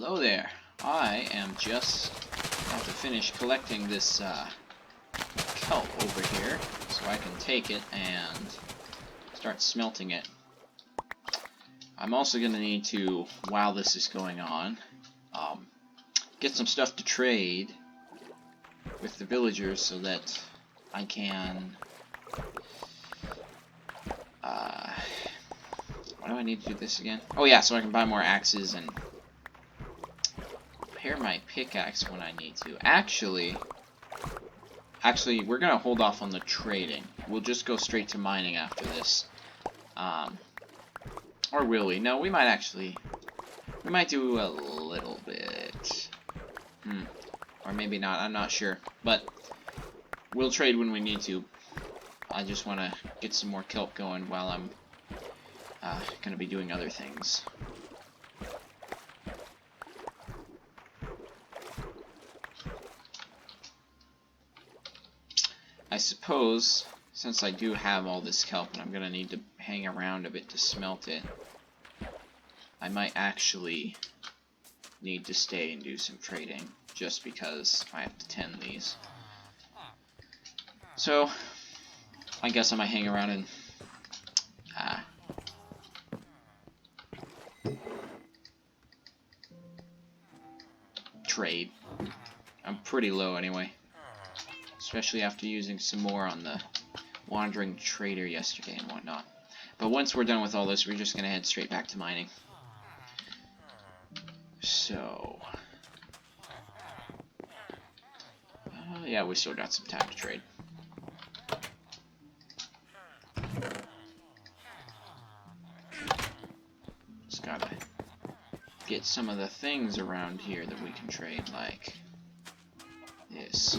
Hello there. I am just about to finish collecting this kelp over here, so I can take it and start smelting it. I'm also going to need to, while this is going on, get some stuff to trade with the villagers so that I can... why do I need to do this again? Oh yeah, so I can buy more axes and repair my pickaxe when I need to. Actually, we're gonna hold off on the trading. We'll just go straight to mining after this. Or will we? No, we might do a little bit. Or maybe not, I'm not sure. But we'll trade when we need to. I just want to get some more kelp going while I'm gonna be doing other things. I suppose, since I do have all this kelp and I'm gonna need to hang around a bit to smelt it, I might actually need to stay and do some trading, just because I have to tend these. So, I guess I might hang around and trade. I'm pretty low anyway, especially after using some more on the wandering trader yesterday and whatnot. But once we're done with all this, we're just gonna head straight back to mining. So, yeah, we still got some time to trade. Just gotta get some of the things around here that we can trade, like this.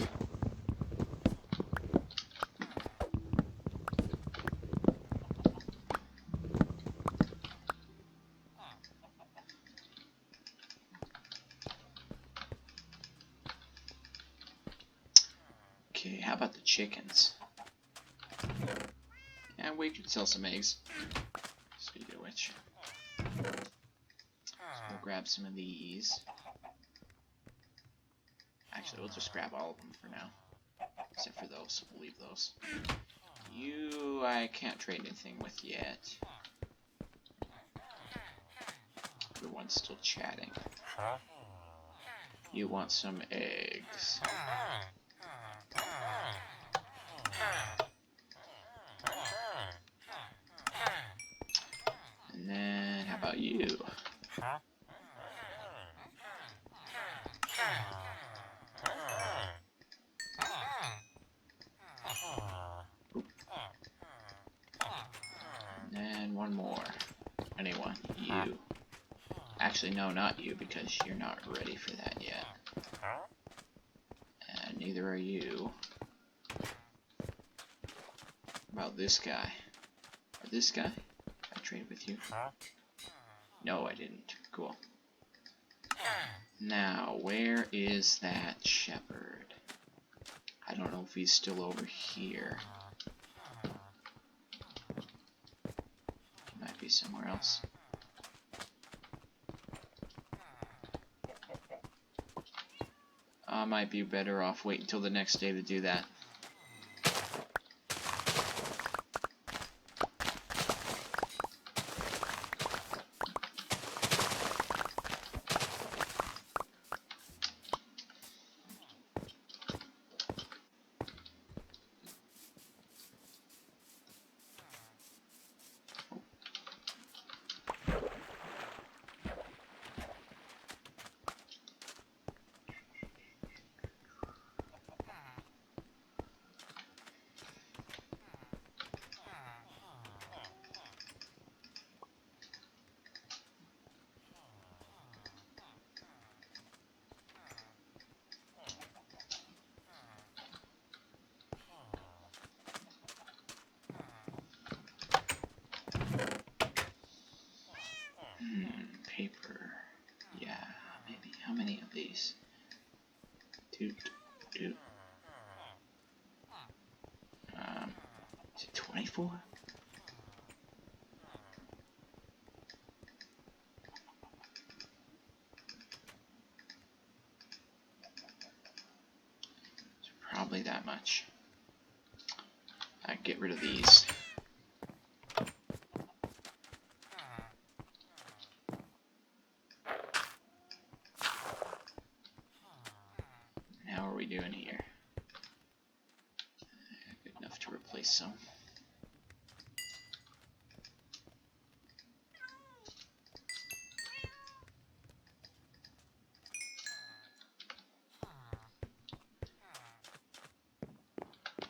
Okay, how about the chickens? Yeah, we could sell some eggs. Speaking of which. So we'll grab some of these. Actually, we'll just grab all of them for now. Except for those. We'll leave those. You, I can't trade anything with yet. Everyone's still chatting. You want some eggs. And then, how about you? And then one more. Anyone? You. Actually, no, not you, because you're not ready for that yet. And neither are you. About this guy. Or this guy? I traded with you? No, I didn't. Cool. Now, where is that shepherd? I don't know if he's still over here. He might be somewhere else. I might be better off waiting until the next day to do that. Paper. Yeah, maybe. How many of these? Two. Is it 24? probably that much. I get rid of these. How are we doing here? Good enough to replace some.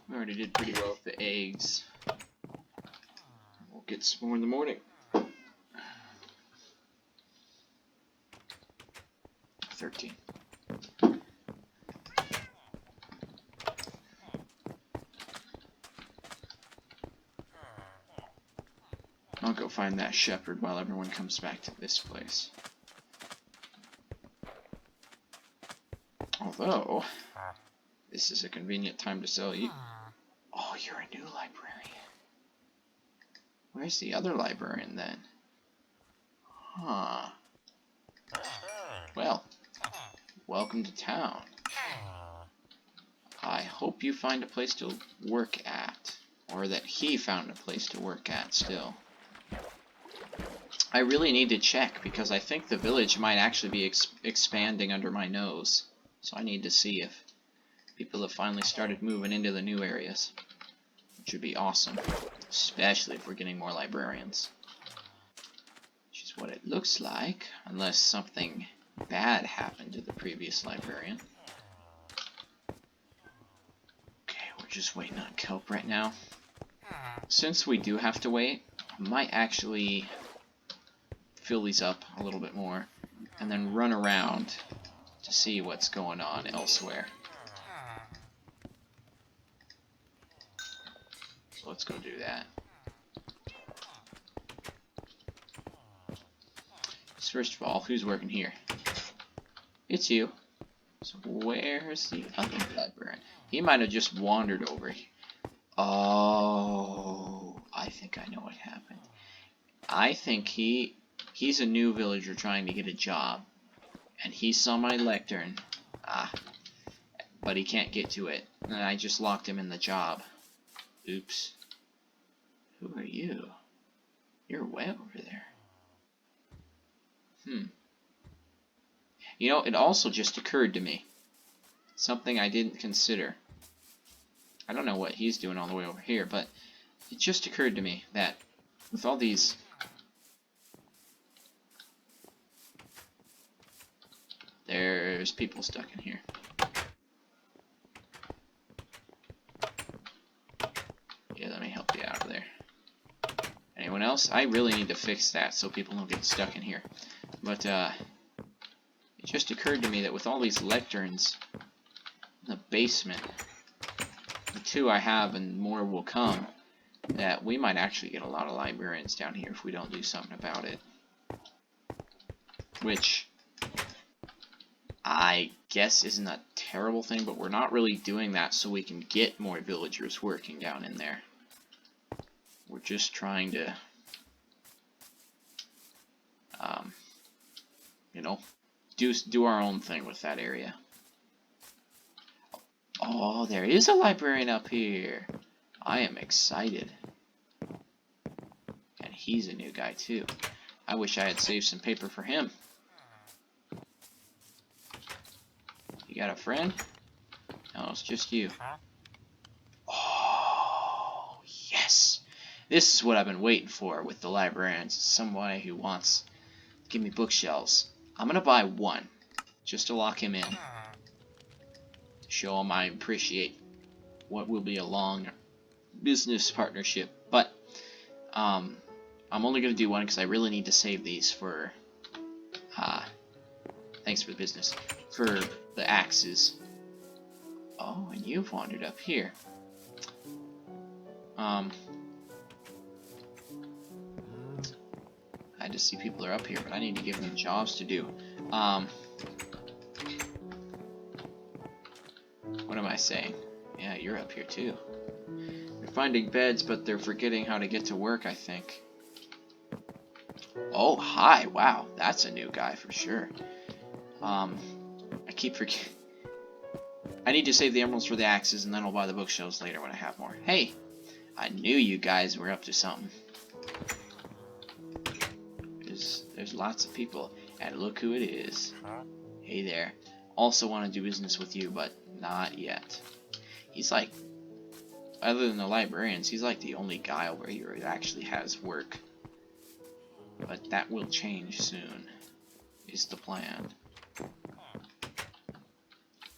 We already did pretty well with the eggs. We'll get some more in the morning. 13. I'll go find that shepherd while everyone comes back to this place. Although, this is a convenient time to sell you. Oh, you're a new librarian. Where's the other librarian then? Huh. Well, welcome to town. I hope you find a place to work at. Or that he found a place to work at still. I really need to check because I think the village might actually be expanding under my nose. So I need to see if people have finally started moving into the new areas. Which would be awesome. Especially if we're getting more librarians. Which is what it looks like. Unless something bad happened to the previous librarian. Okay, we're just waiting on kelp right now. Since we do have to wait, I might actually fill these up a little bit more. And then run around to see what's going on elsewhere. So let's go do that. So first of all, who's working here? It's you. So where's the other librarian? He might have just wandered over here. Oh, I think I know what happened. I think he's a new villager trying to get a job. And he saw my lectern. But he can't get to it. And I just locked him in the job. Oops. Who are you? You're way over there. You know, it also just occurred to me. Something I didn't consider. I don't know what he's doing all the way over here, but it just occurred to me that with all these... There's people stuck in here. Yeah, let me help you out of there. Anyone else? I really need to fix that so people don't get stuck in here. But, it just occurred to me that with all these lecterns in the basement, the 2 I have and more will come, that we might actually get a lot of librarians down here if we don't do something about it. Which I guess isn't a terrible thing, but we're not really doing that so we can get more villagers working down in there. We're just trying to, you know, do our own thing with that area. Oh, there is a librarian up here. I am excited. And he's a new guy too. I wish I had saved some paper for him. You got a friend? No, it's just you. Oh, yes! This is what I've been waiting for with the librarians. Somebody who wants to give me bookshelves. I'm gonna buy 1, just to lock him in. Show him I appreciate what will be a long business partnership. But, I'm only gonna do 1 because I really need to save these for, thanks for the business, for the axes. Oh, and you've wandered up here. I just see people are up here, but I need to give them jobs to do. What am I saying? Yeah, you're up here too. They're finding beds, but they're forgetting how to get to work, I think. Oh, hi. Wow, that's a new guy for sure. I keep forgetting. I need to save the emeralds for the axes, and then I'll buy the bookshelves later when I have more. Hey! I knew you guys were up to something. There's lots of people, and look who it is. Hey there. Also want to do business with you, but not yet. He's like, other than the librarians, he's like the only guy over here that actually has work. But that will change soon, is the plan.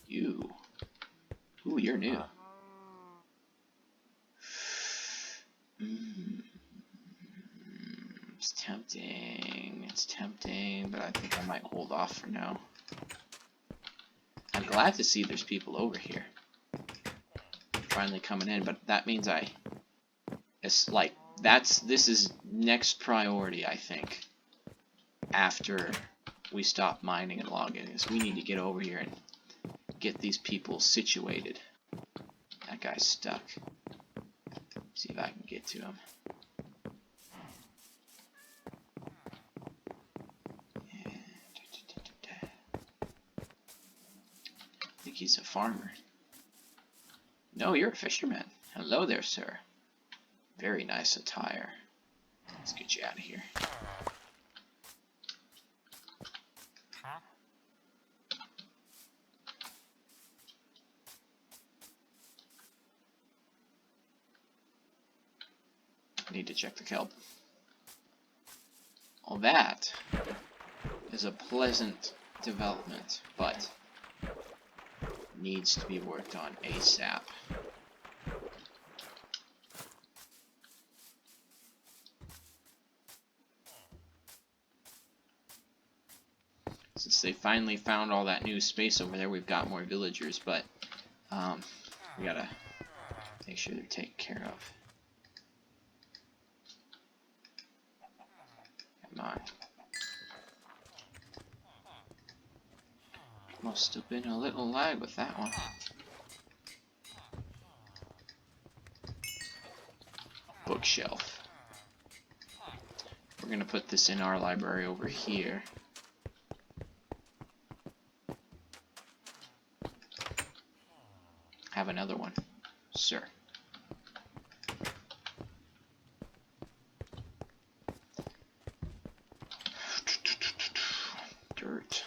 You. Ooh, you're new. It's tempting, but I think I might hold off for now. I'm glad to see there's people over here finally coming in, but that means it's like, this is next priority, I think, after we stop mining and logging, is we need to get over here and get these people situated. That guy's stuck. See if I can get to him. I think he's a farmer. No, you're a fisherman. Hello there, sir. Very nice attire. Let's get you out of here. I need to check the kelp. All that is a pleasant development, but needs to be worked on ASAP. Since they finally found all that new space over there, we've got more villagers, but we gotta make sure they're taken care of. Come on. Must have been a little lag with that one. Bookshelf. We're gonna put this in our library over here. Have another one, sir. Dirt.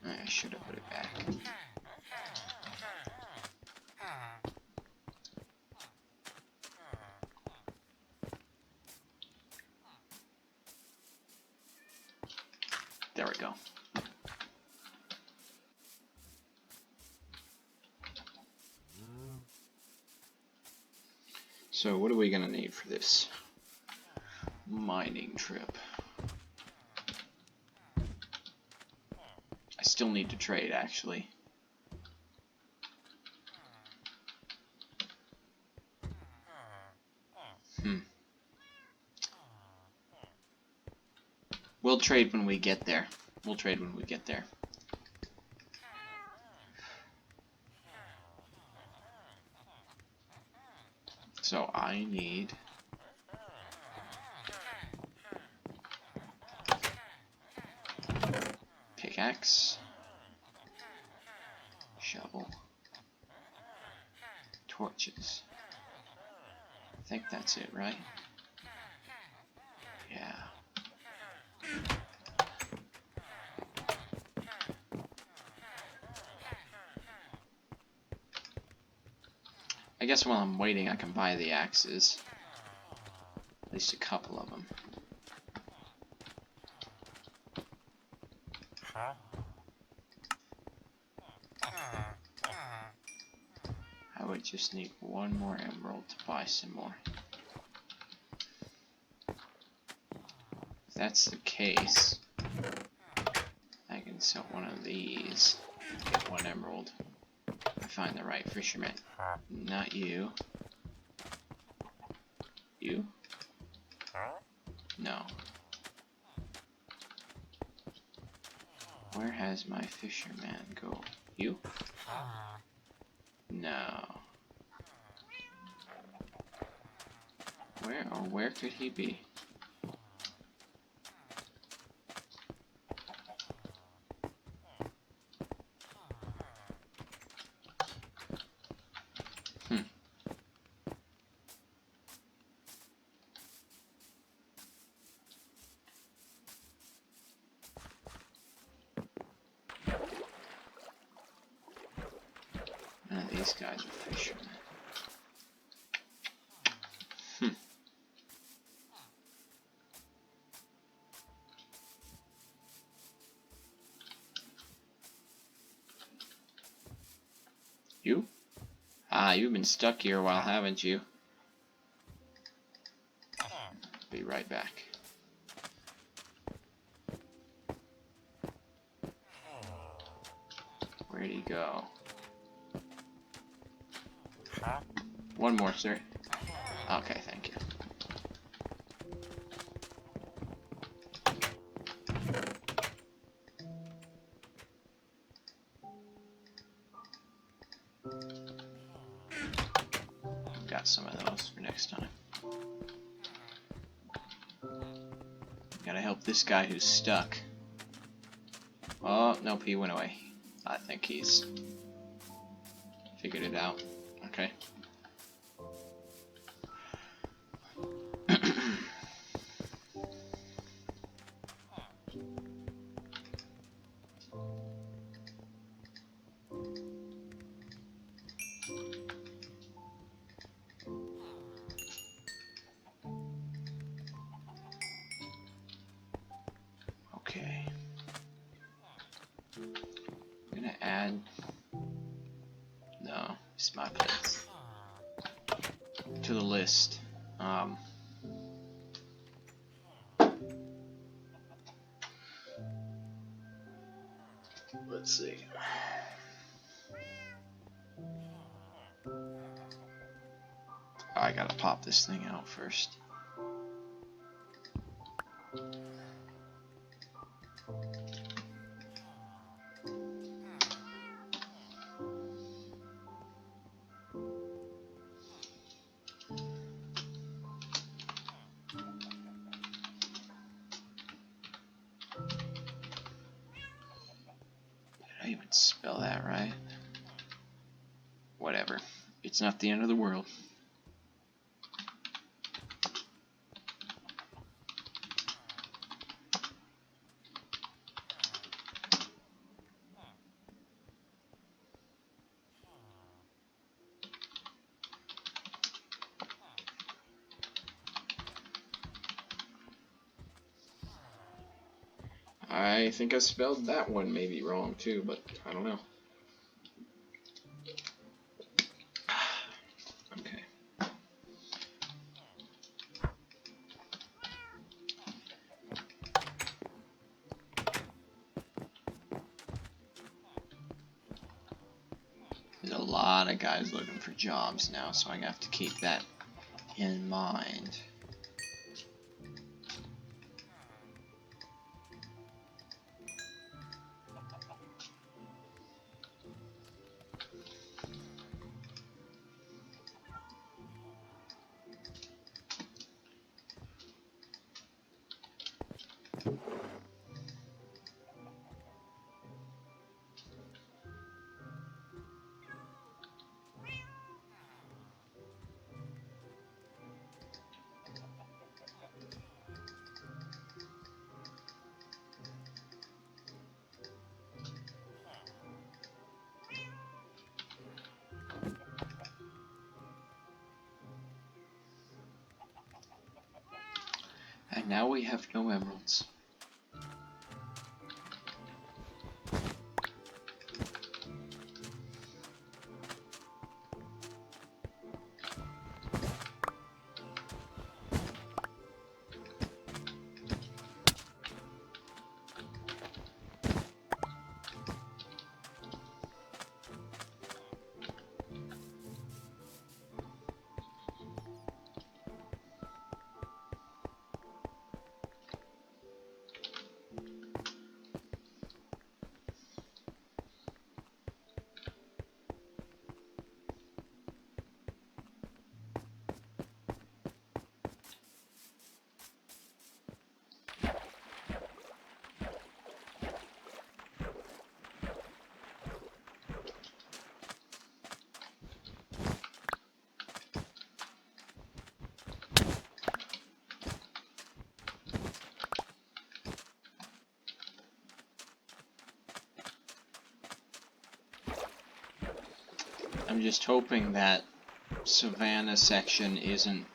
I should have put it back. There we go. So what are we gonna need for this mining trip? I still need to trade, actually. We'll trade when we get there. We'll trade when we get there. So I need pickaxe, shovel, torches. I think that's it, right? Yeah. I guess while I'm waiting I can buy the axes. At least a couple of them. I would just need one more emerald to buy some more. If that's the case, I can sell one of these, get one emerald. I find the right fisherman. Not you. You? No. Where has my fisherman go? You? No. Where could he be? this guy's a fisherman. You? Ah, you've been stuck here a while, haven't you? Be right back. Where'd he go? One more, sir. Okay, thank you. Got some of those for next time. Gotta help this guy who's stuck. Oh, nope, he went away. I think he's figured it out. Okay. Okay. I'm gonna add. No, it's my place. To the list. Let's see. I gotta pop this thing out first. Did I even spell that right? Whatever. It's not the end of the world. I think I spelled that one maybe wrong too, but I don't know. Okay. There's a lot of guys looking for jobs now, so I have to keep that in mind. And now we have no emeralds. I'm just hoping that Savannah section isn't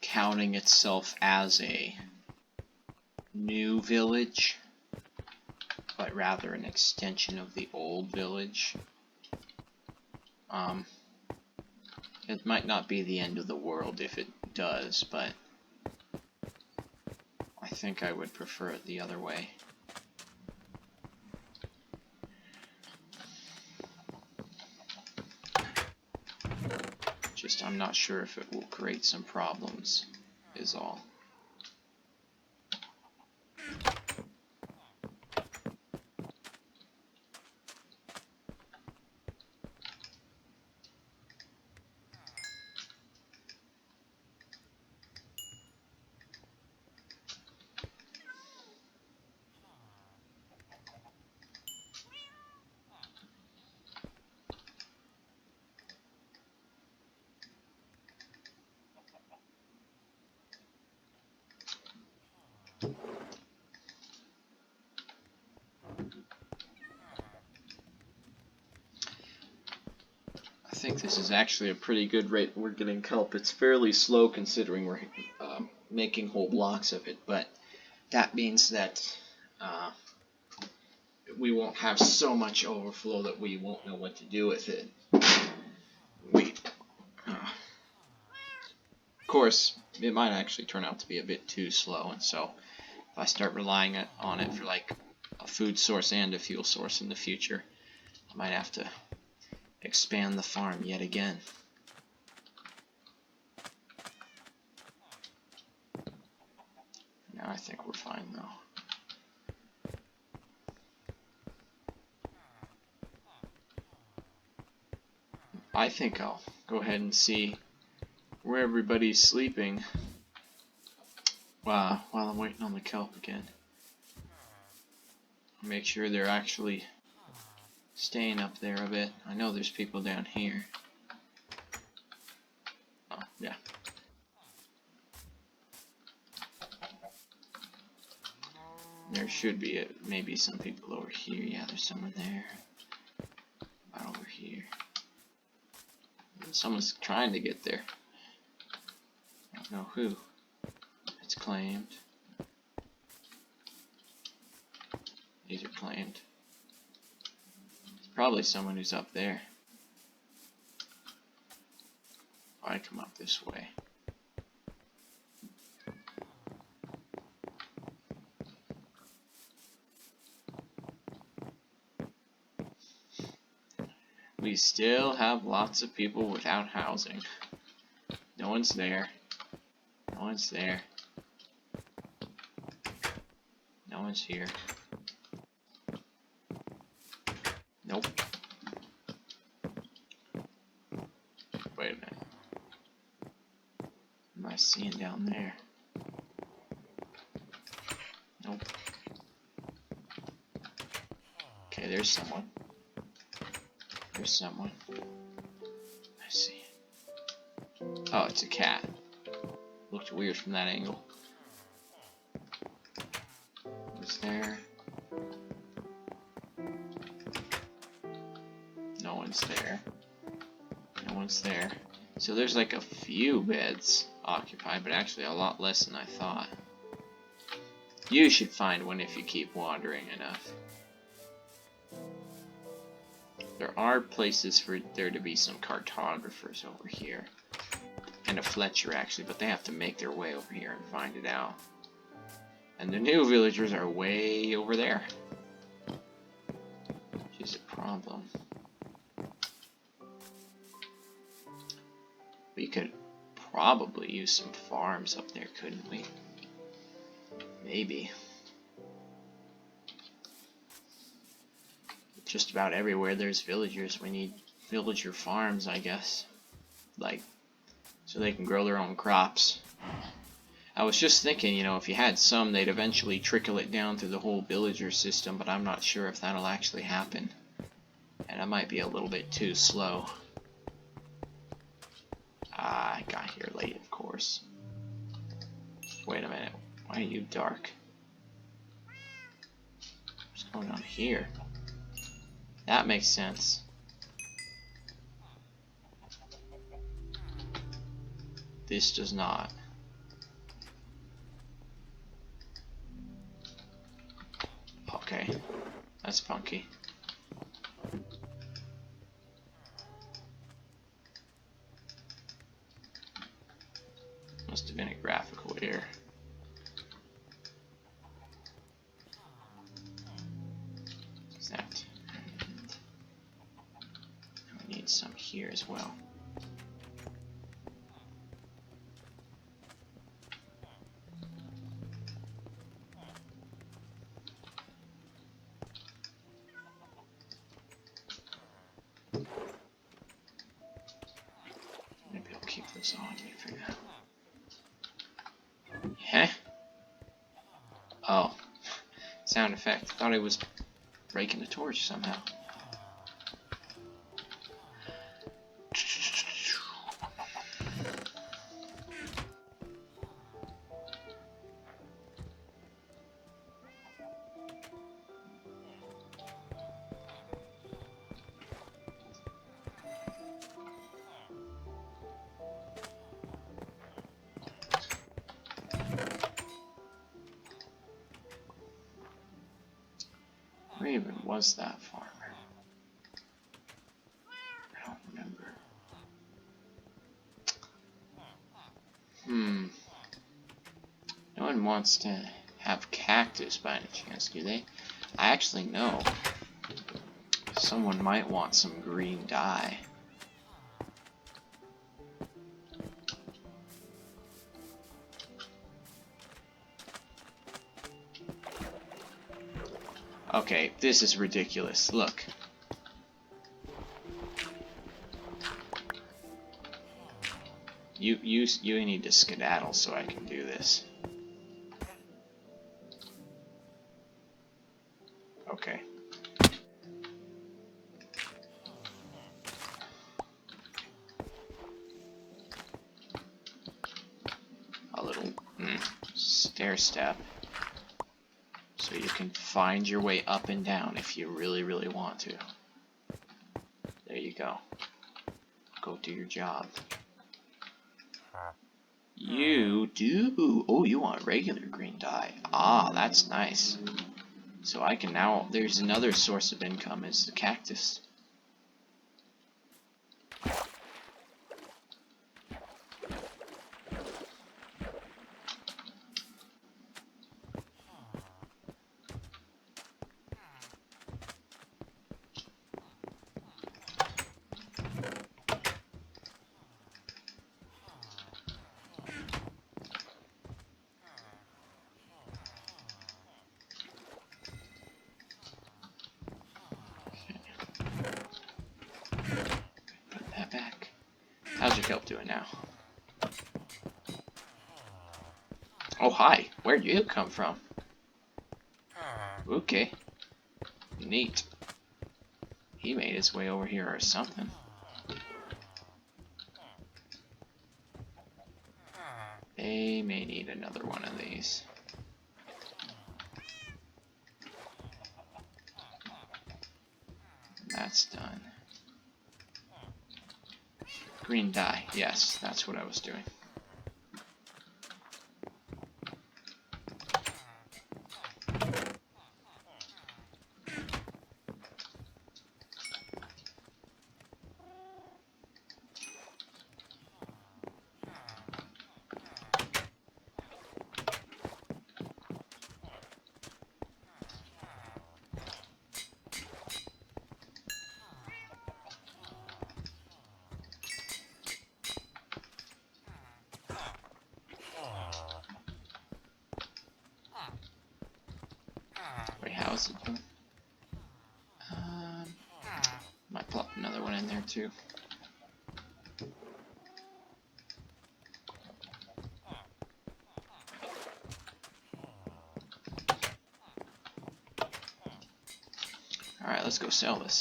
counting itself as a new village, but rather an extension of the old village. It might not be the end of the world if it does, but I think I would prefer it the other way. Just I'm not sure if it will create some problems, is all. I think this is actually a pretty good rate we're getting kelp. It's fairly slow considering we're making whole blocks of it, but that means that we won't have so much overflow that we won't know what to do with it. Of course, it might actually turn out to be a bit too slow, and so if I start relying on it for like a food source and a fuel source in the future, I might have to expand the farm yet again. Now I think we're fine though. I think I'll go ahead and see where everybody's sleeping while I'm waiting on the kelp again. Make sure they're actually staying up there a bit. I know there's people down here. Oh, yeah. There should be maybe some people over here. Yeah, there's someone there. About over here. Someone's trying to get there. I don't know who. It's claimed. These are claimed. It's probably someone who's up there. I come up this way. We still have lots of people without housing. No one's there. No one's there. No one's here. Nope. Wait a minute. What am I seeing down there? Nope. Okay, there's someone. There's someone. I see. Oh, it's a cat. Looked weird from that angle. Who's there? No one's there. No one's there. So there's like a few beds occupied, but actually a lot less than I thought. You should find one if you keep wandering enough. There are places for there to be some cartographers over here. And a Fletcher actually, but they have to make their way over here and find it out. And the new villagers are way over there. Which is a problem. We could probably use some farms up there, couldn't we? Maybe. Just about everywhere there's villagers, we need villager farms, I guess. Like, so they can grow their own crops. I was just thinking, you know, if you had some, they'd eventually trickle it down through the whole villager system, but I'm not sure if that'll actually happen. And I might be a little bit too slow. I got here late, of course. Wait a minute, why are you dark? What's going on here? That makes sense. This does not. Okay, that's funky. Must have been a graphical error. That. We need some here as well. Maybe I'll keep this on me for now. Heh. Oh. Sound effect. Thought I was breaking a torch somehow. Where even was that farmer? I don't remember. No one wants to have cactus by any chance, do they? I actually know. Someone might want some green dye. Okay, this is ridiculous. Look. You need to skedaddle so I can do this. Okay. A little stair step. So you can find your way up and down if you really, really want to. There you go. Go do your job. You do. Oh, you want regular green dye. Ah, that's nice. So I can now, there's another source of income is the cactus. Back. How's your kelp doing now? Oh, hi. Where'd you come from? Okay. Neat. He made his way over here or something. They may need another one of these. That's done. Green dye. Yes, that's what I was doing. Wait, how is it doing? Might plop another one in there too. Alright, let's go sell this.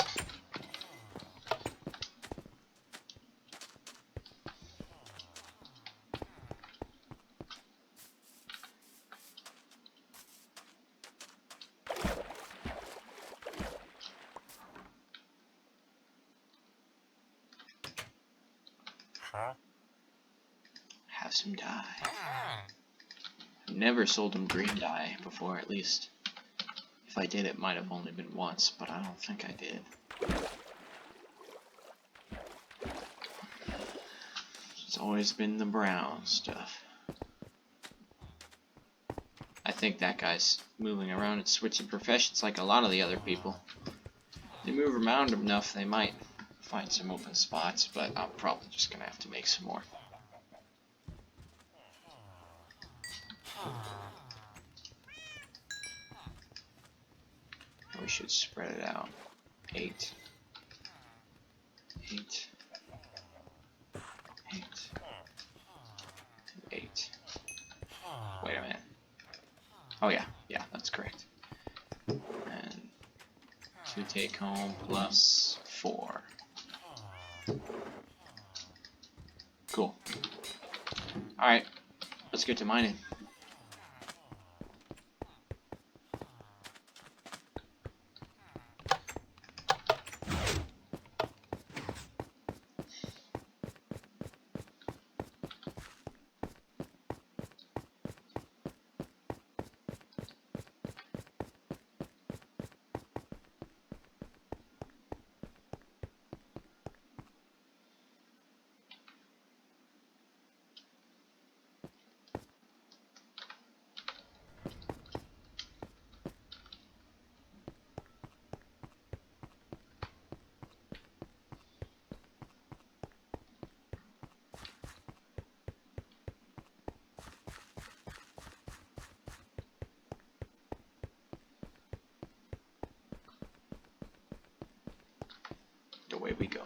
have some dye. I've never sold him green dye before, at least. If I did, it might have only been once, but I don't think I did. It's always been the brown stuff. I think that guy's moving around and switching professions like a lot of the other people. They move around enough, they might find some open spots, but I'm probably just gonna have to make some more. We should spread it out. 8. 8. 8. 8. Wait a minute. Oh yeah, that's correct. And 2 take home plus 4. Cool. Alright, let's get to mining. Away we go.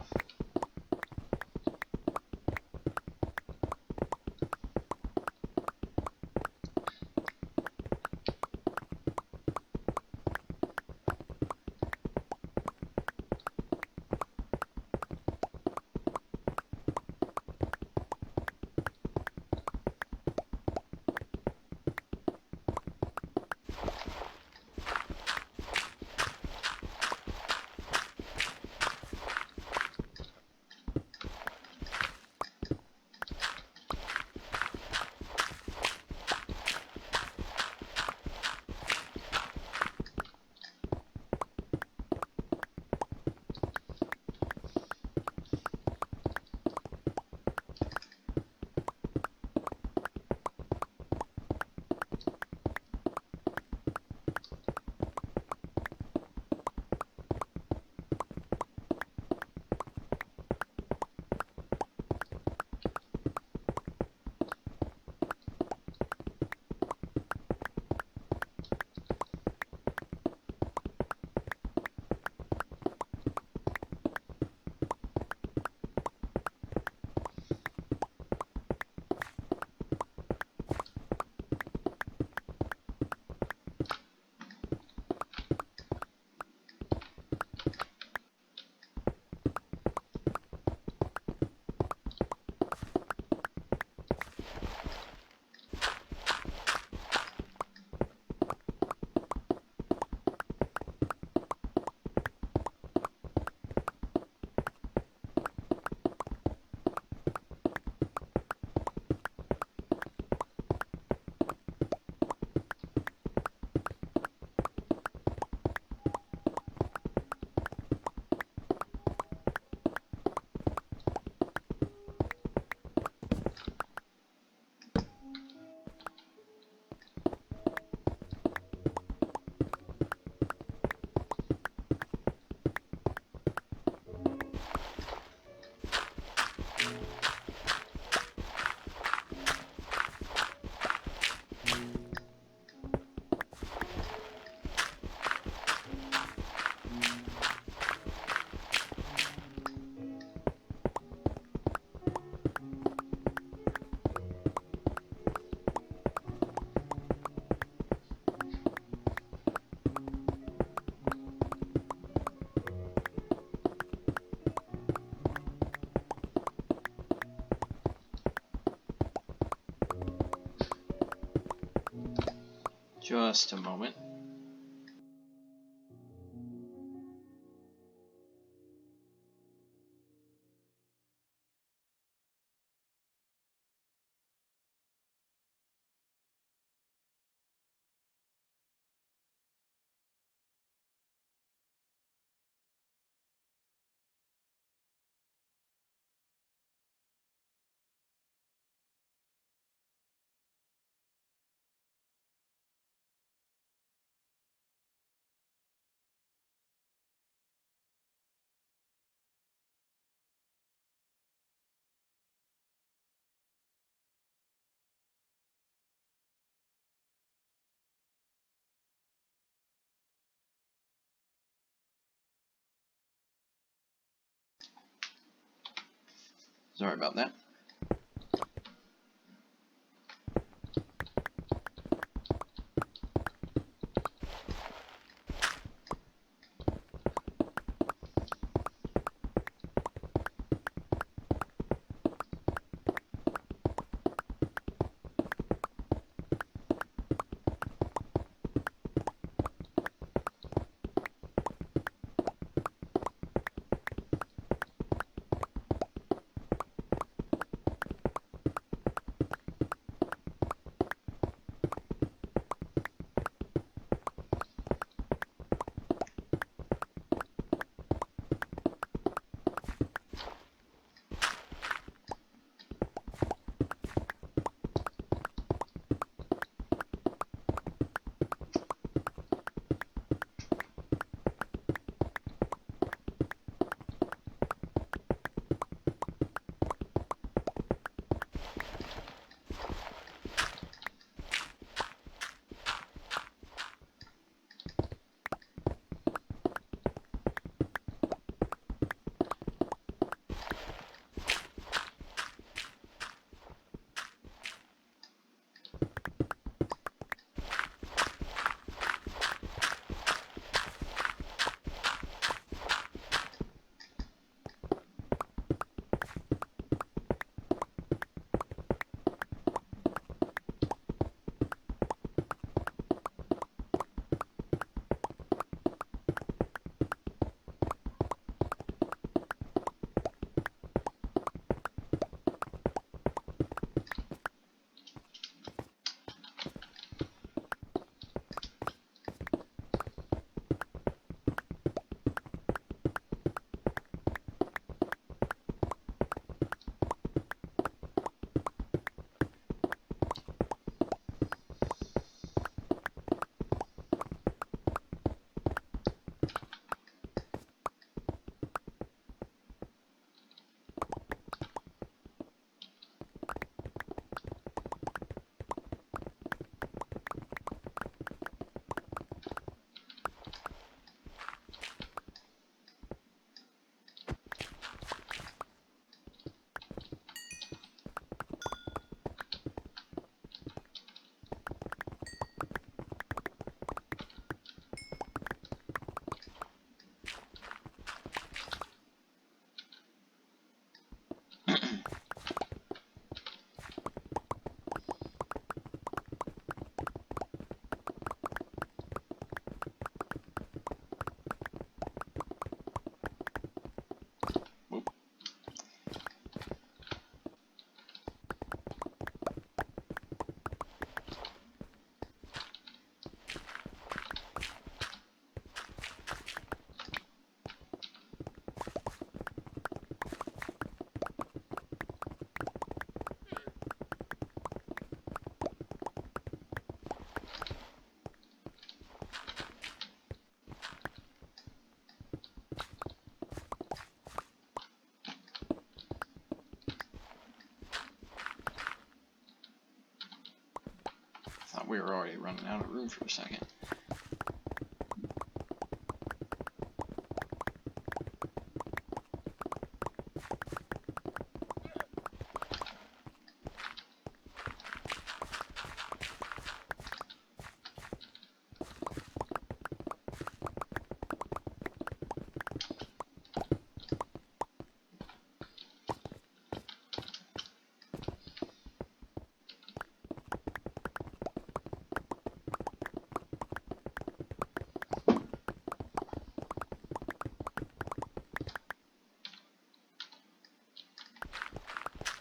Just a moment. Sorry about that. Thought we were already running out of room for a second.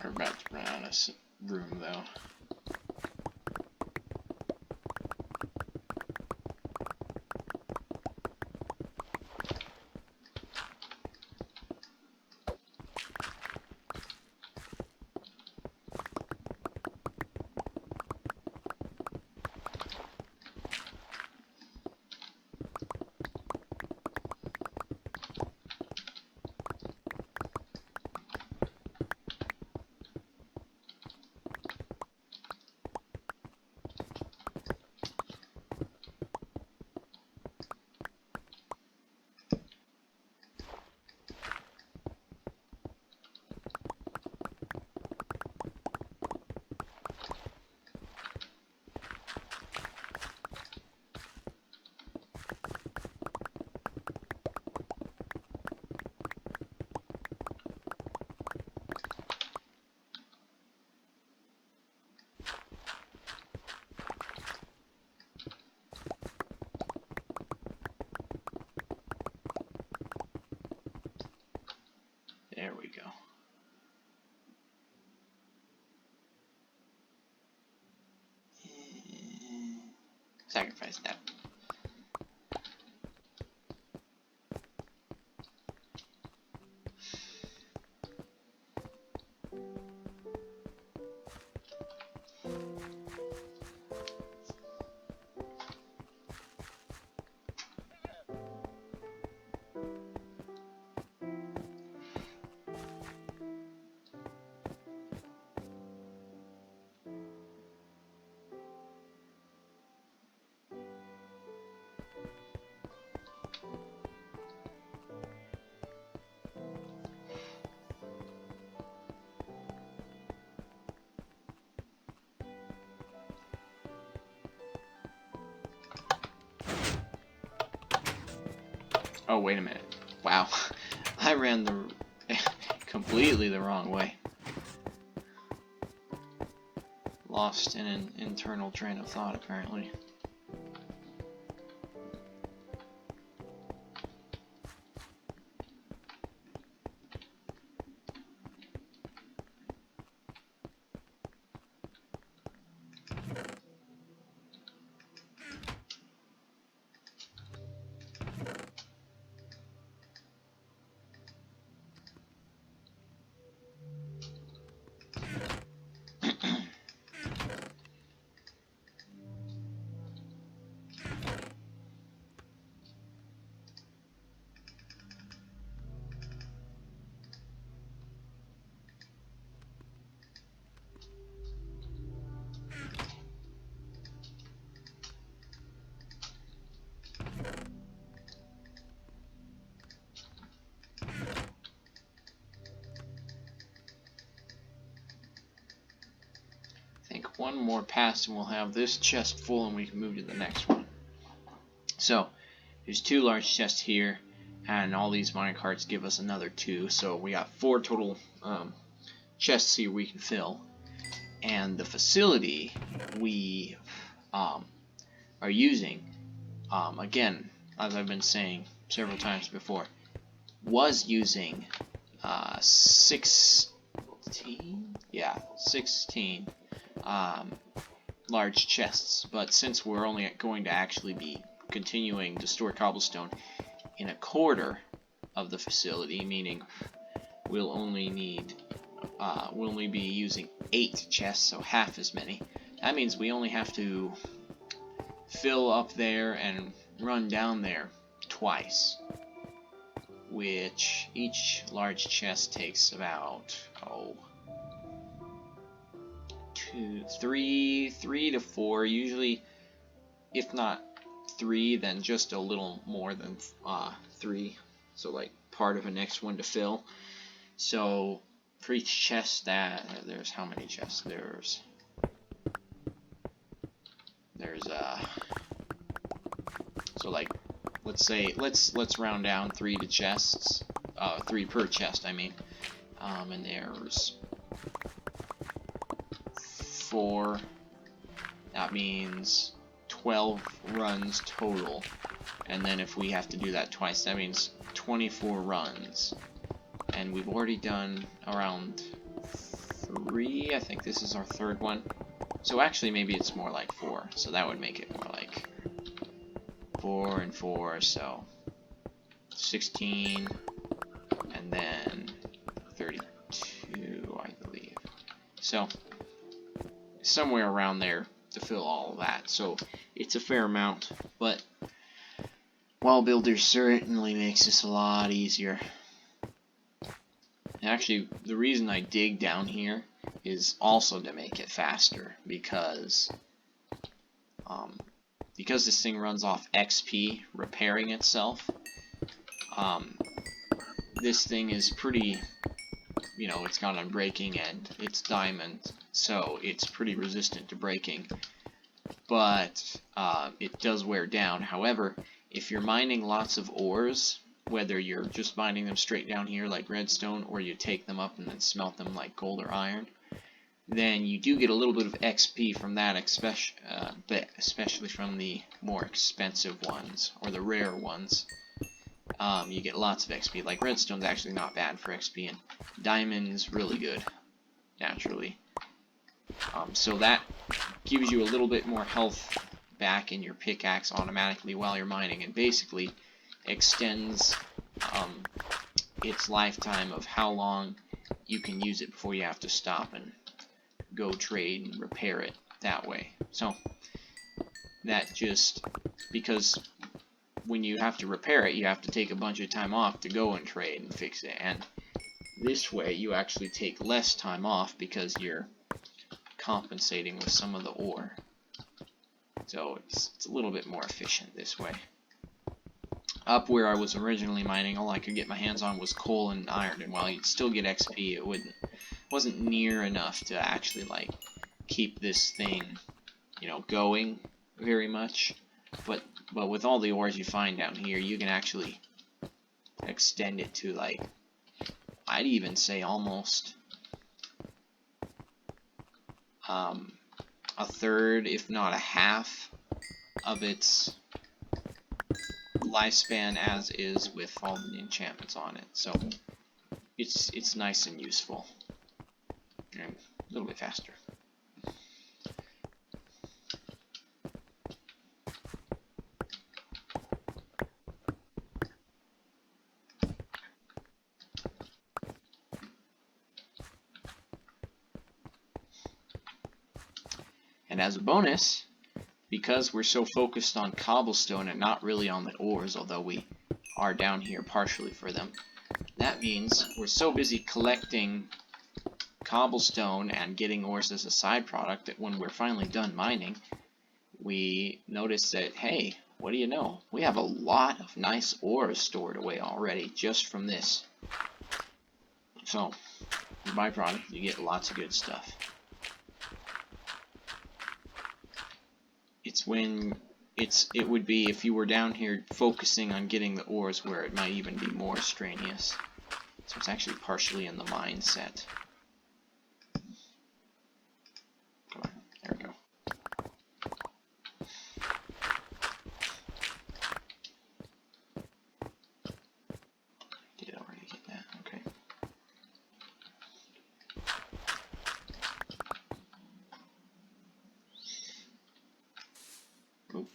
We're about to run out of room, though. realized that. Oh, wait a minute. Wow. I ran completely the wrong way. Lost in an internal train of thought, apparently. I think one more pass and we'll have this chest full and we can move to the next one. So, there's 2 large chests here, and all these mine carts give us another 2, so we got 4 total chests here we can fill. And the facility we are using, again, as I've been saying several times before, was using 16 large chests, but since we're only going to actually be continuing to store cobblestone in a quarter of the facility, meaning we'll only be using 8 chests, so half as many. That means we only have to fill up there and run down there twice, which each large chest takes about 3 to 4, usually. If not 3, then just a little more than 3, so like part of the next one to fill. So for each chest, there's how many chests? There's so like, let's round down 3 to chests, 3 per chest, I mean, and there's 4. That means 12 runs total, and then if we have to do that twice, that means 24 runs, and we've already done around 3. I think this is our 3rd one, so actually maybe it's more like 4, so that would make it more like 4 and 4, so 16, and then 32, I believe. So somewhere around there to fill all of that. So it's a fair amount, but Wall Builder certainly makes this a lot easier. And actually, the reason I dig down here is also to make it faster, because this thing runs off XP repairing itself. This thing is pretty, it's got unbreaking and it's diamond, so it's pretty resistant to breaking, but it does wear down. However, if you're mining lots of ores, whether you're just mining them straight down here like redstone, or you take them up and then smelt them like gold or iron, then you do get a little bit of XP from that, especially from the more expensive ones, or the rare ones. You get lots of XP. Like redstone's actually not bad for XP, and diamond is really good, naturally. So that gives you a little bit more health back in your pickaxe automatically while you're mining, and basically extends its lifetime of how long you can use it before you have to stop and go trade and repair it that way. So that just because when you have to repair it, you have to take a bunch of time off to go and trade and fix it, and this way you actually take less time off because you're compensating with some of the ore. So it's a little bit more efficient this way. Up where I was originally mining, all I could get my hands on was coal and iron, and while you'd still get XP, it wasn't near enough to actually like keep this thing, you know, going very much. But with all the ores you find down here, you can actually extend it to, like, I'd even say almost a third, if not a half, of its lifespan as is with all the enchantments on it. So it's nice and useful, and a little bit faster. And as a bonus, because we're so focused on cobblestone and not really on the ores, although we are down here partially for them, that means we're so busy collecting cobblestone and getting ores as a side product that when we're finally done mining, we notice that, hey, what do you know? We have a lot of nice ores stored away already just from this. So, the byproduct, you get lots of good stuff. It would be if you were down here focusing on getting the ores where it might even be more strenuous. So it's actually partially in the mindset. Come on, there we go. Did already get that, okay. Oop.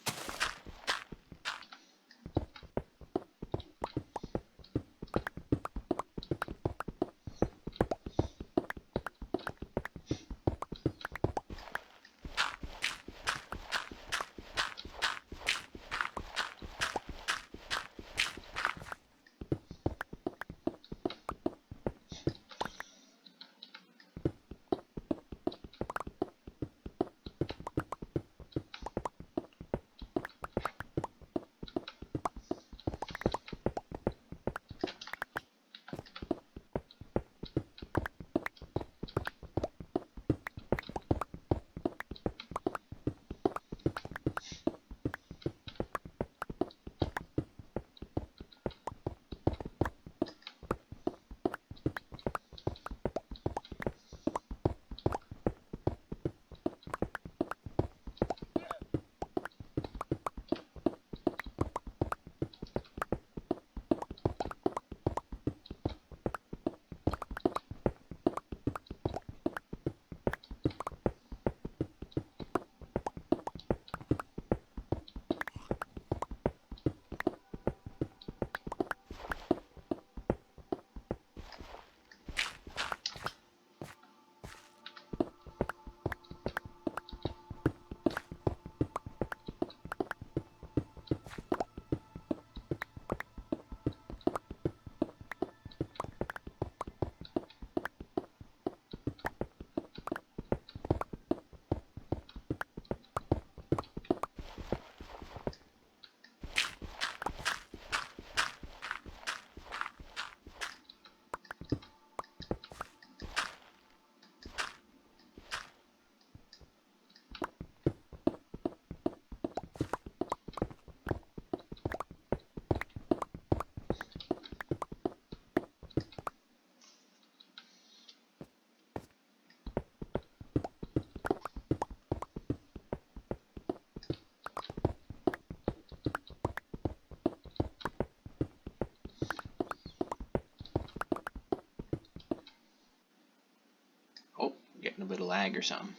Getting a bit of lag or something.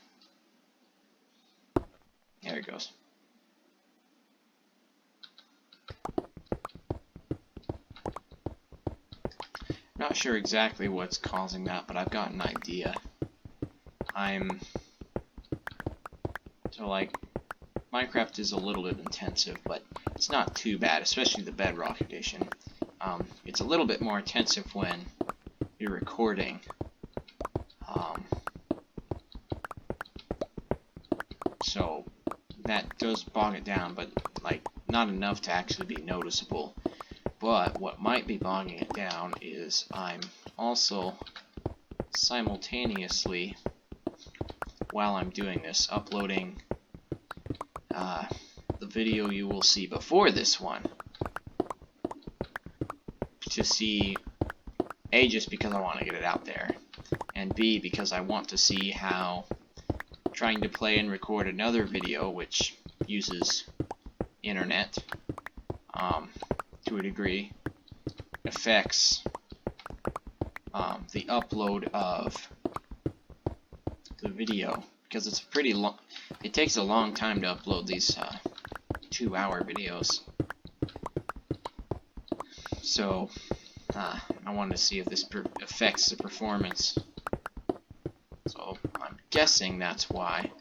There it goes. Not sure exactly what's causing that, but I've got an idea. So like, Minecraft is a little bit intensive, but it's not too bad, especially the Bedrock edition. It's a little bit more intensive when you're recording. So that does bog it down, but like not enough to actually be noticeable. But what might be bogging it down is I'm also simultaneously, while I'm doing this, uploading the video you will see before this one to see, A, just because I want to get it out there, and B, because I want to see how trying to play and record another video, which uses internet to a degree, affects the upload of the video, because it's pretty long. It takes a long time to upload these 2-hour videos. So I wanted to see if this affects the performance. So I'm guessing that's why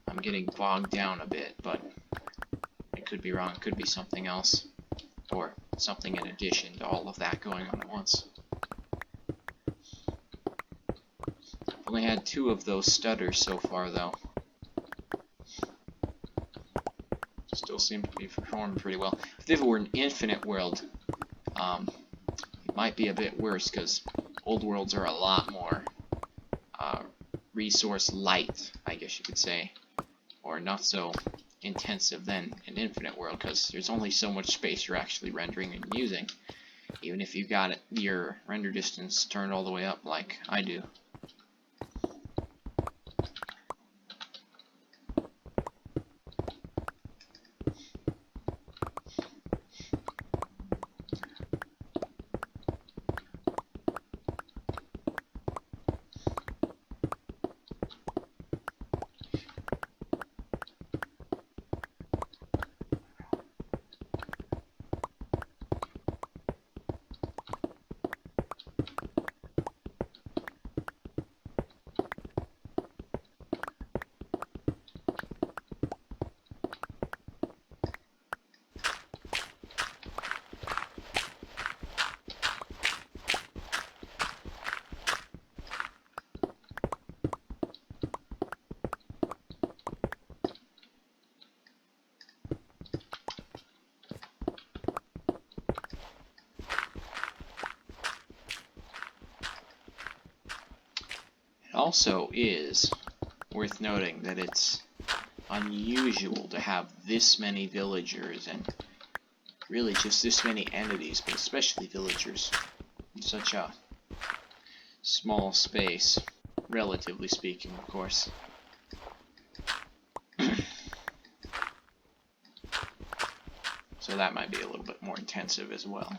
I'm getting bogged down a bit, but I could be wrong. It could be something else, or something in addition to all of that going on at once. I've only had 2 of those stutters so far, though. Still seem to be performing pretty well. If it were an infinite world, it might be a bit worse, because old worlds are a lot more resource light, I guess you could say, or not so intensive than an infinite world, because there's only so much space you're actually rendering and using, even if you've got your render distance turned all the way up like I do. It also is worth noting that it's unusual to have this many villagers and really just this many entities, but especially villagers, in such a small space, relatively speaking, of course. So that might be a little bit more intensive as well.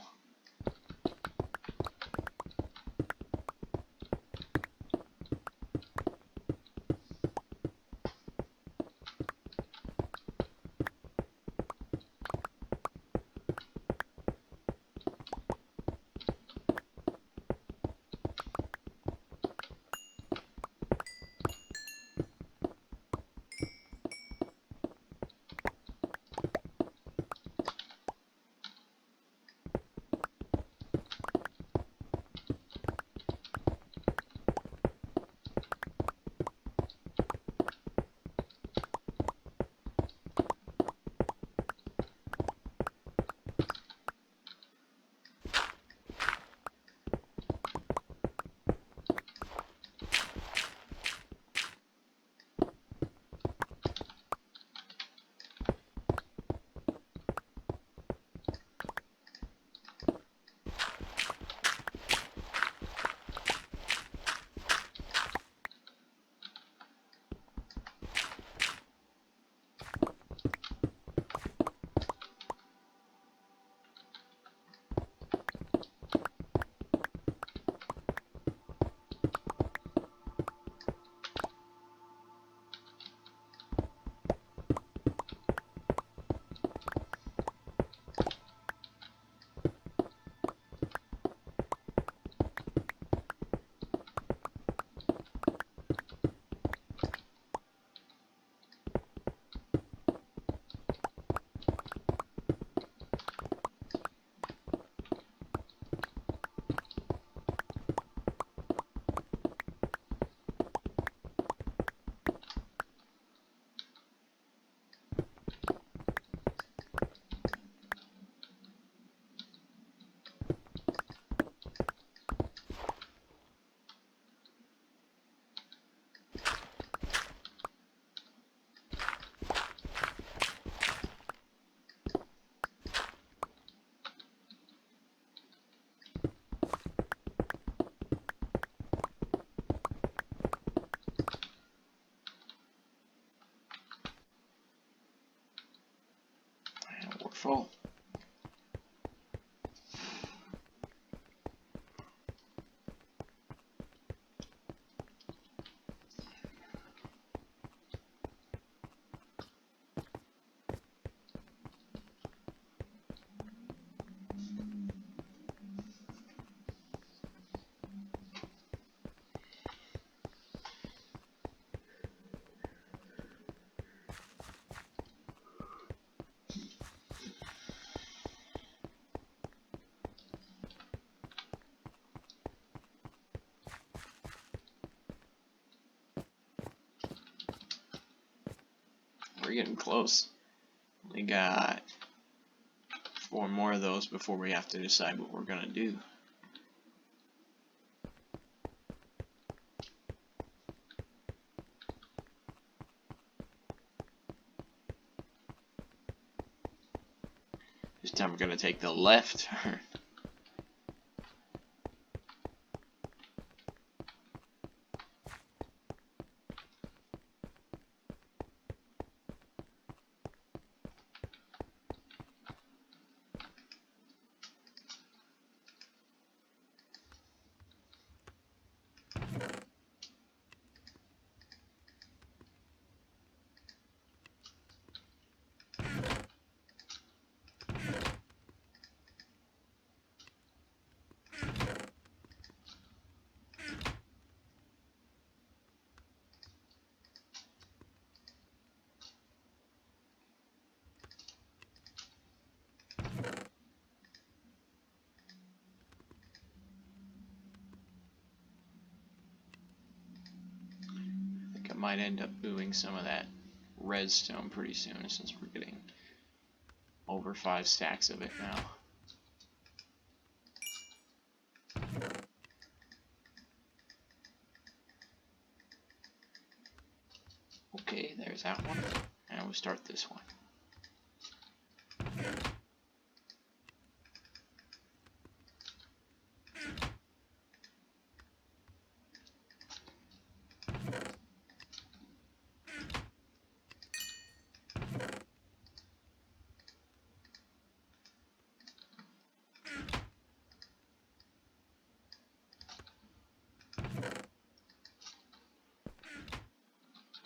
full. We're getting close. We got 4 more of those before we have to decide what we're gonna do. This time we're gonna take the left turn. Might end up doing some of that redstone pretty soon, since we're getting over 5 stacks of it now. Okay, there's that one. And we'll start this one.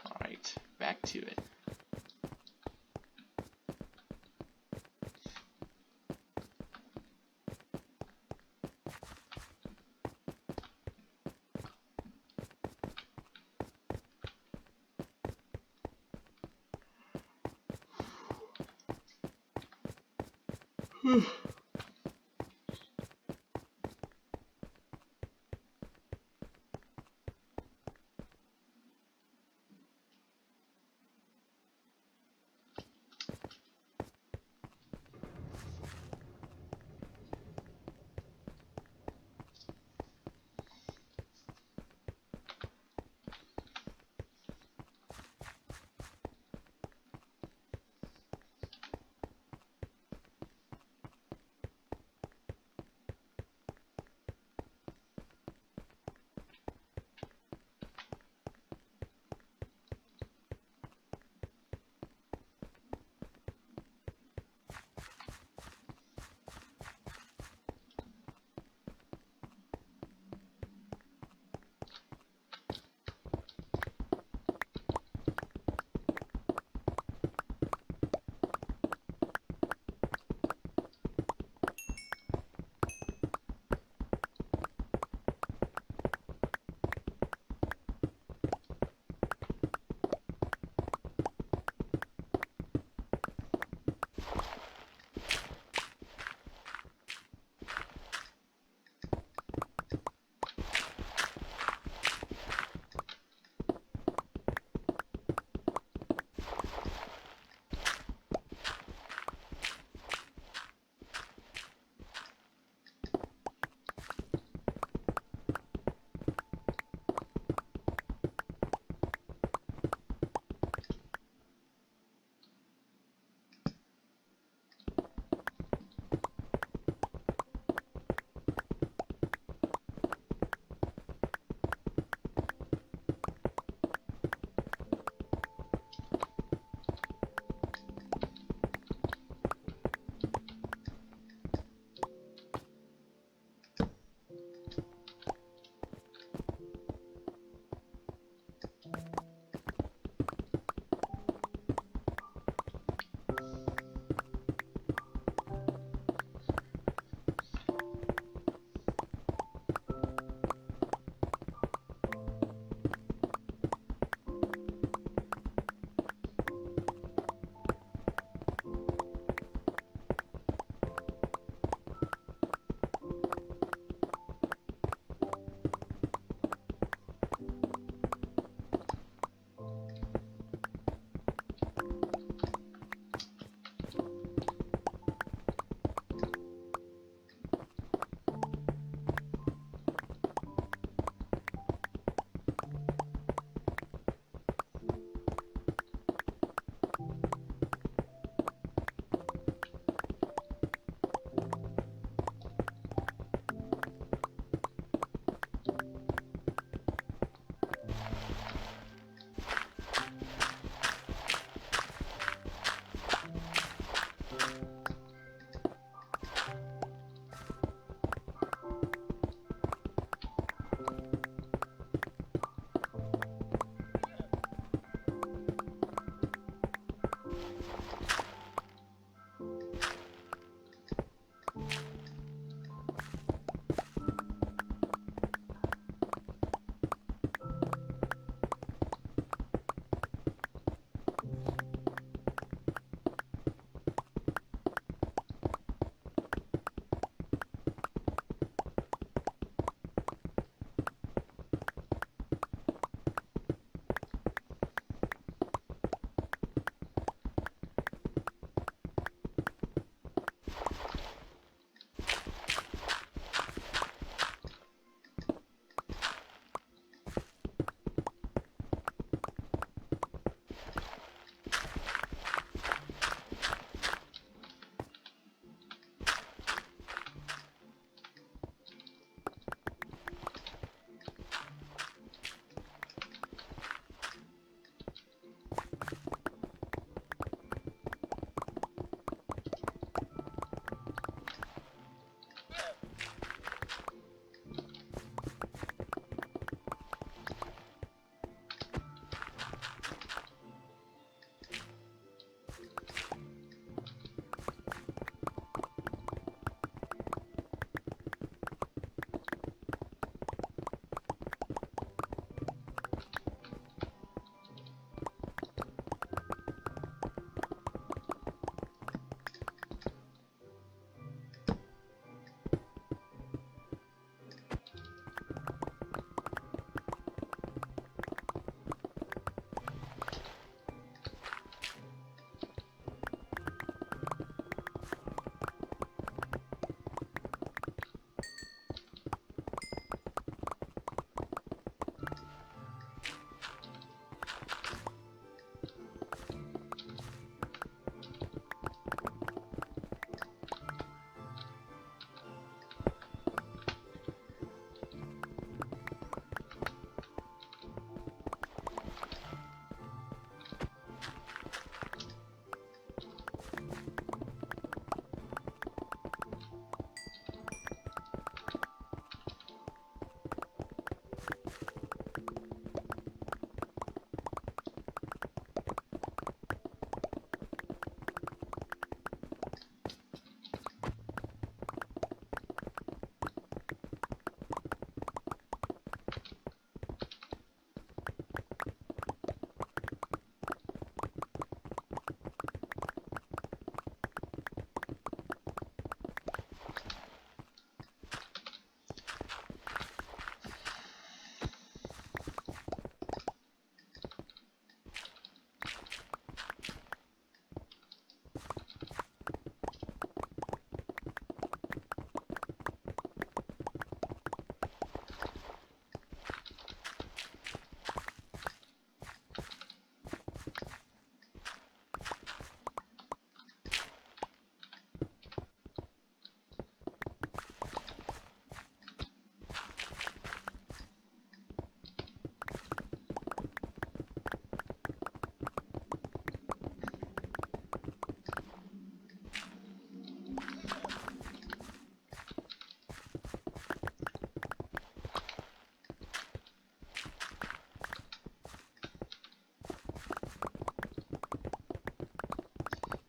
Alright, back to it.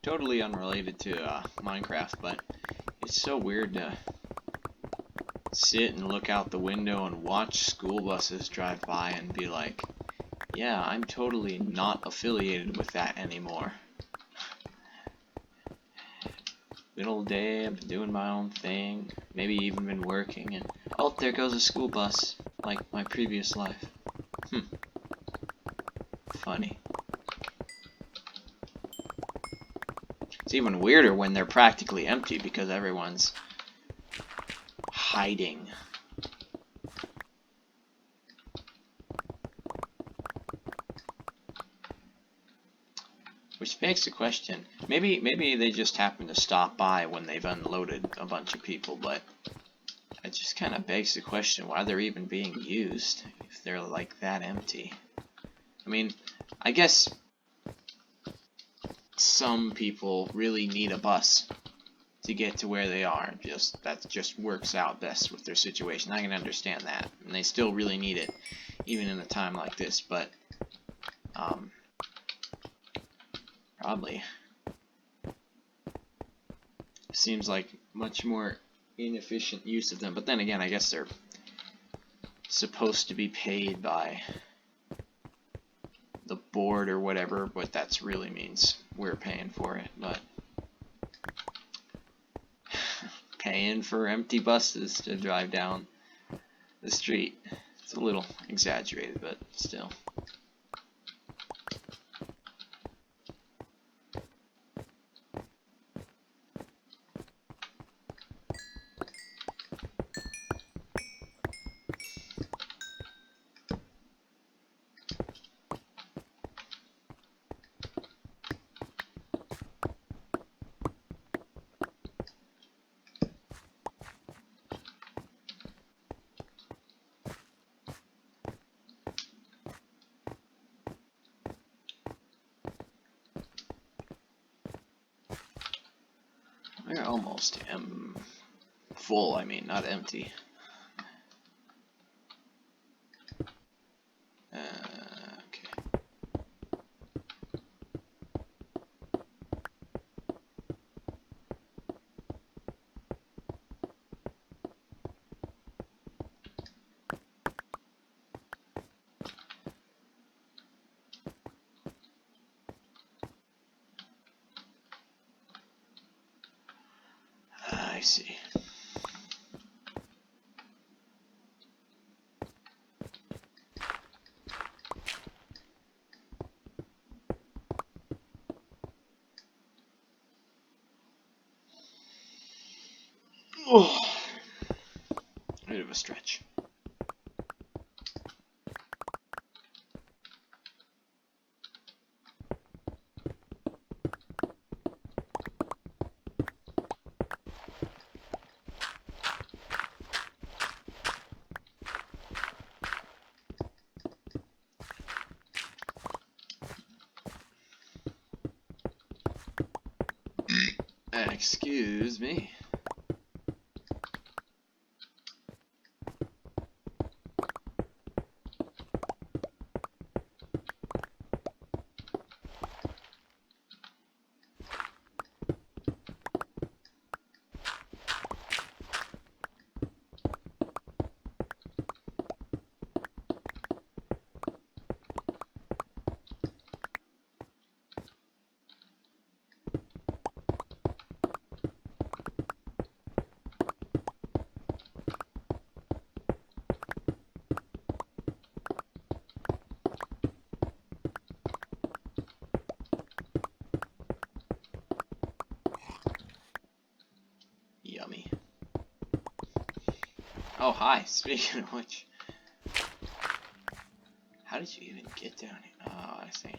totally unrelated to Minecraft, but it's so weird to sit and look out the window and watch school buses drive by and be like, yeah, I'm totally not affiliated with that anymore. Middle of the day, I've been doing my own thing, maybe even been working, and oh, there goes a school bus, like my previous life. Funny. It's even weirder when they're practically empty because everyone's hiding. Which begs the question, maybe they just happen to stop by when they've unloaded a bunch of people, but it just kind of begs the question why they're even being used if they're like that empty. I mean, I guess some people really need a bus to get to where they are. That just works out best with their situation. I can understand that, and they still really need it, even in a time like this. But probably seems like much more inefficient use of them. But then again, I guess they're supposed to be paid by the board or whatever, but that really means we're paying for it. But paying for empty buses to drive down the street, it's a little exaggerated, but still. We're almost full, I mean, not empty. Okay. I see. Oh, bit of a stretch. Excuse me. Yummy. Oh, hi. Speaking of which, how did you even get down here? Oh, I see.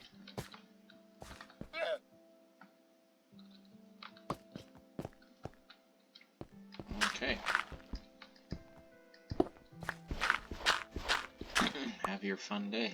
Okay. Have your fun day.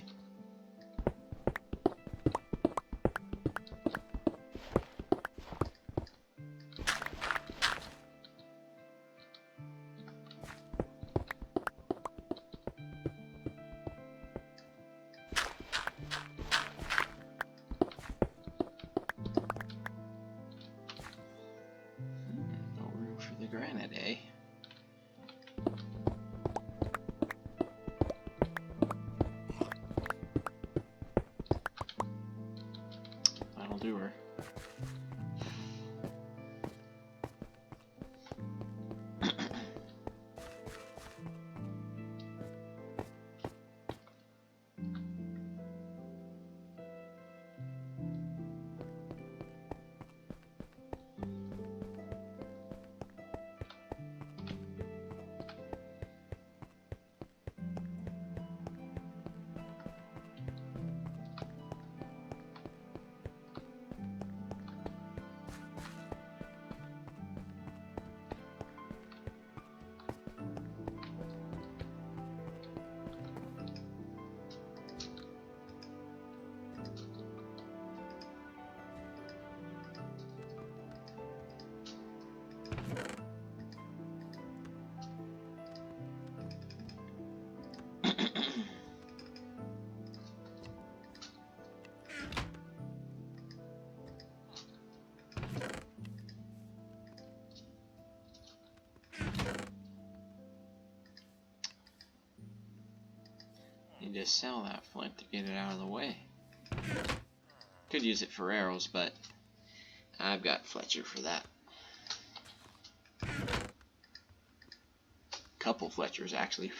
Need to sell that flint to get it out of the way. Could use it for arrows, but I've got Fletcher for that. Couple Fletchers, actually.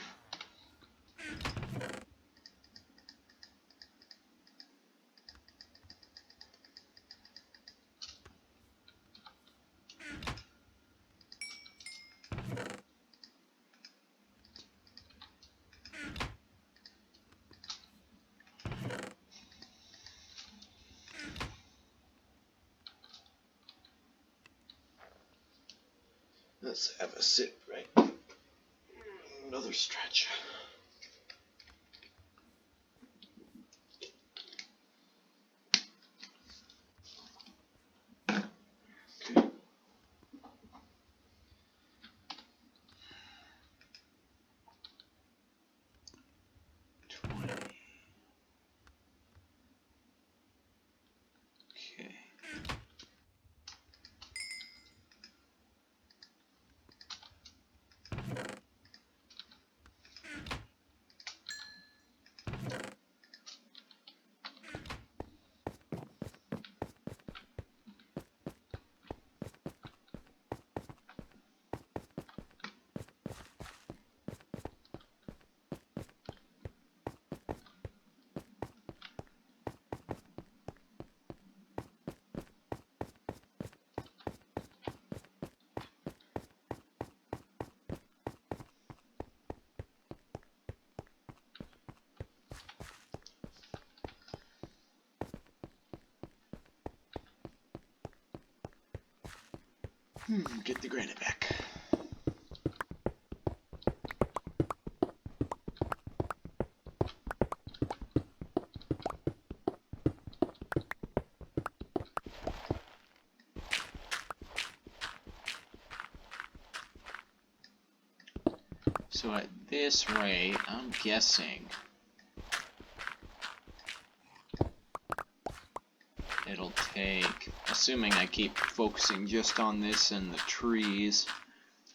Let's have a sip, right? Another stretch. Okay. 20. Okay. Get the granite back. So at this rate, I'm guessing it'll take, assuming I keep focusing just on this and the trees,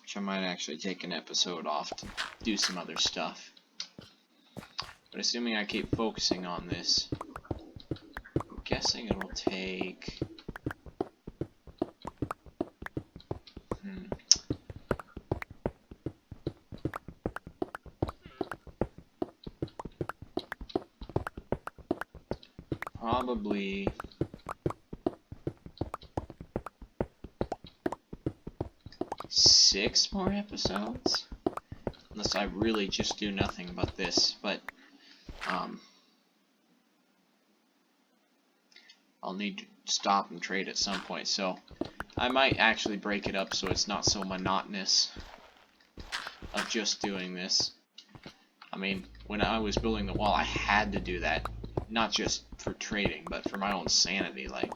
which I might actually take an episode off to do some other stuff. But assuming I keep focusing on this, I'm guessing it'll take... probably... 6 more episodes? Unless I really just do nothing but this, but I'll need to stop and trade at some point, so I might actually break it up so it's not so monotonous of just doing this. I mean, when I was building the wall, I had to do that, not just for trading, but for my own sanity. Like,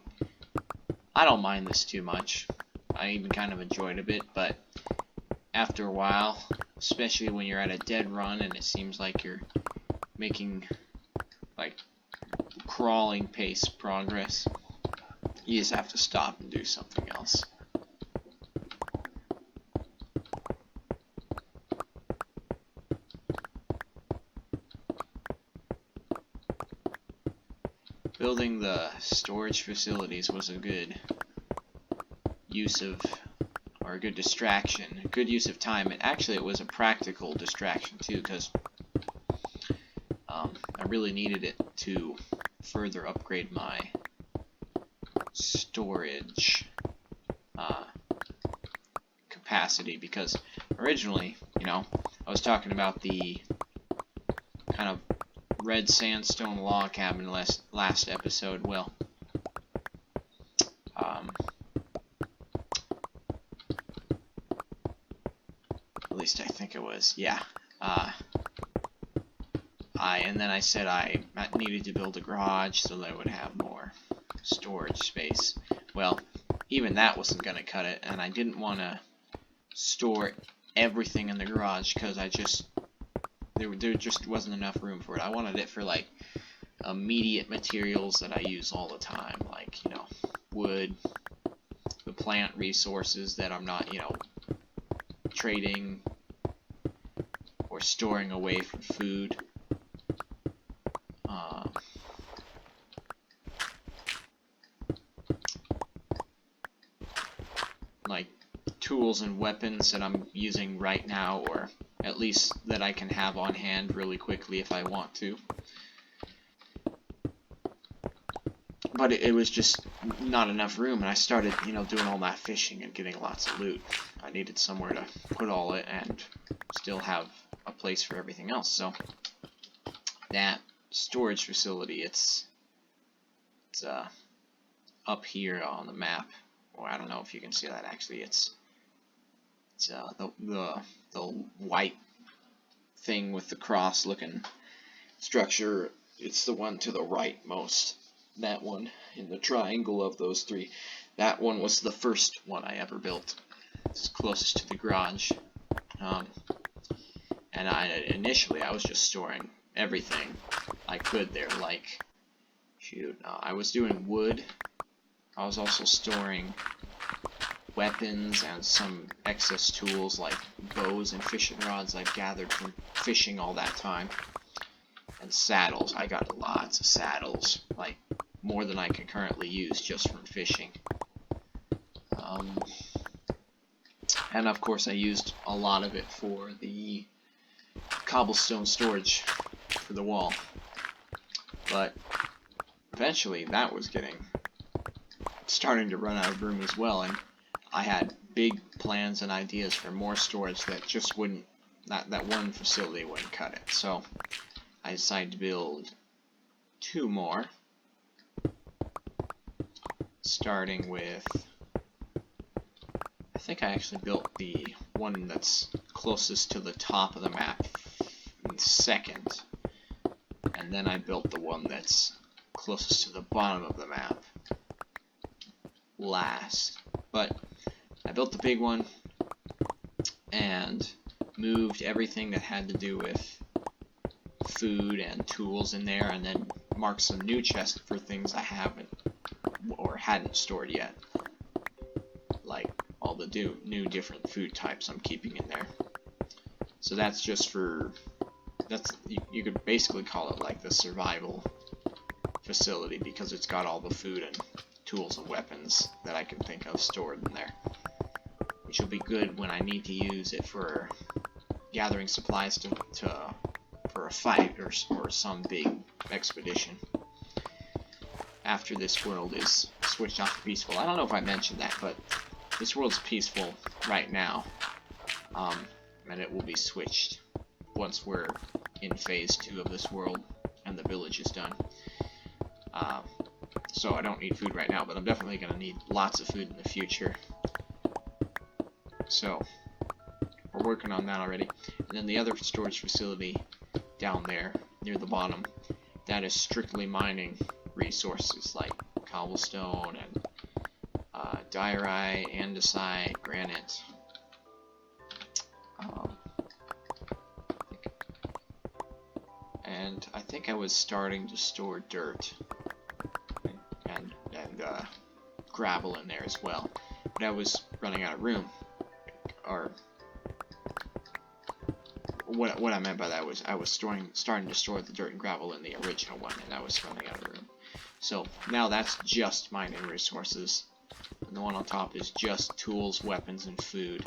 I don't mind this too much. I even kind of enjoyed it a bit, but after a while, especially when you're at a dead run and it seems like you're making like crawling pace progress, you just have to stop and do something else. Building the storage facilities was a good use of, or a good distraction, a good use of time, and actually it was a practical distraction too, because I really needed it to further upgrade my storage capacity, because originally, you know, I was talking about the kind of red sandstone log cabin last episode. Well, at least I think it was, yeah. And then I said I needed to build a garage so that I would have more storage space. Well, even that wasn't going to cut it, and I didn't want to store everything in the garage because there just wasn't enough room for it. I wanted it for like immediate materials that I use all the time, like, you know, wood, the plant resources that I'm not, you know, trading or storing away from food. tools and weapons that I'm using right now, or at least that I can have on hand really quickly if I want to. But it was just not enough room, and I started, doing all that fishing and getting lots of loot. I needed somewhere to put all it and still have a place for everything else. So that storage facility, it's up here on the map. Or I don't know if you can see that actually. It's the white thing with the cross-looking structure. It's the one to the right most. That one in the triangle of those three. That one was the first one I ever built. It's closest to the garage. And initially I was just storing everything I could there. Like, I was doing wood. I was also storing weapons and some excess tools like bows and fishing rods I've gathered from fishing all that time. And saddles. I got lots of saddles, like more than I can currently use just from fishing. And of course I used a lot of it for the cobblestone storage for the wall. But eventually that was starting to run out of room as well, and I had big plans and ideas for more storage that just wouldn't, that one facility wouldn't cut it. So I decided to build 2 more, starting with, I think I actually built the one that's closest to the top of the map second, and then I built the one that's closest to the bottom of the map last. But I built the big one and moved everything that had to do with food and tools in there, and then marked some new chests for things I haven't or hadn't stored yet, like all the new different food types I'm keeping in there. So that's just for, you could basically call it like the survival facility, because it's got all the food and tools and weapons that I can think of stored in there, which will be good when I need to use it for gathering supplies for a fight or some big expedition after this world is switched off to peaceful. I don't know if I mentioned that, but this world's peaceful right now, and it will be switched once we're in phase 2 of this world and the village is done. So I don't need food right now, but I'm definitely going to need lots of food in the future. So we're working on that already. And then the other storage facility down there near the bottom, that is strictly mining resources like cobblestone and diorite, andesite, granite. And I think I was starting to store dirt and gravel in there as well, but I was running out of room. Or what I meant by that was I was starting to store the dirt and gravel in the original one, and I was running out of room. So now that's just mining resources, and the one on top is just tools, weapons, and food.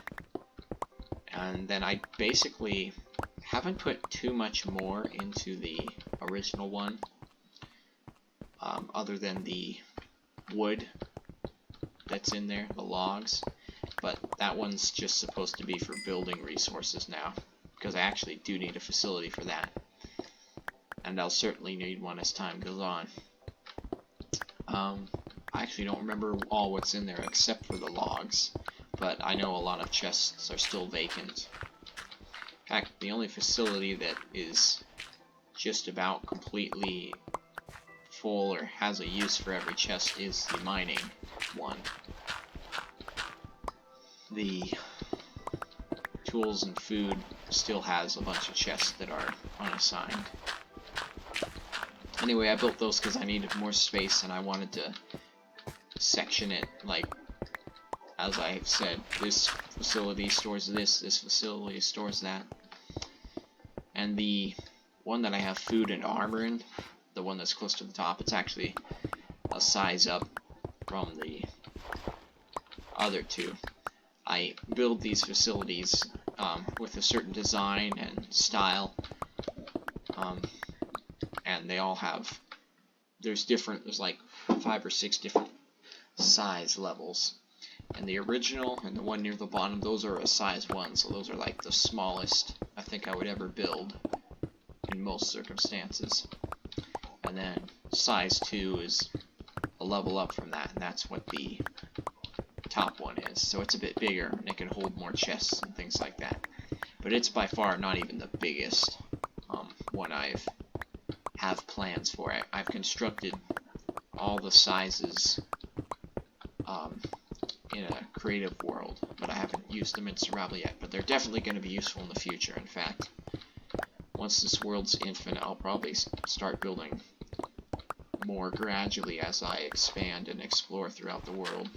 And then I basically haven't put too much more into the original one, other than the wood that's in there, the logs. But that one's just supposed to be for building resources now, because I actually do need a facility for that, and I'll certainly need one as time goes on. I actually don't remember all what's in there except for the logs, but I know a lot of chests are still vacant. In fact, the only facility that is just about completely full or has a use for every chest is the mining one. The tools and food still has a bunch of chests that are unassigned. Anyway, I built those because I needed more space, and I wanted to section it, like, as I said, this facility stores this facility stores that. And the one that I have food and armor in, the one that's close to the top, it's actually a size up from the other two. I build these facilities with a certain design and style, and they all have, there's like 5 or 6 different size levels. And the original and the one near the bottom, those are a size 1, so those are like the smallest I think I would ever build in most circumstances. And then size 2 is a level up from that, and that's what the top one is. So it's a bit bigger, and it can hold more chests and things like that. But it's by far not even the biggest one have plans for. I've constructed all the sizes in a creative world, but I haven't used them in survival yet. But they're definitely going to be useful in the future. In fact, once this world's infinite, I'll probably start building more gradually as I expand and explore throughout the world.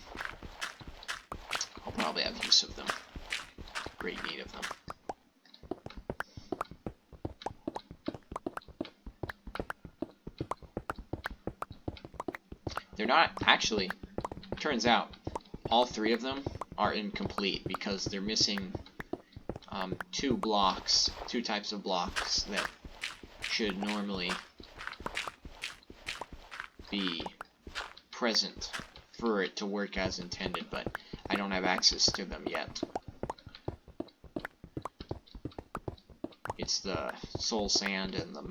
I'll probably have use of them. Great need of them. They're not actually, turns out, all 3 of them are incomplete because they're missing 2 types of blocks that should normally be present for it to work as intended, but I don't have access to them yet. It's the soul sand and the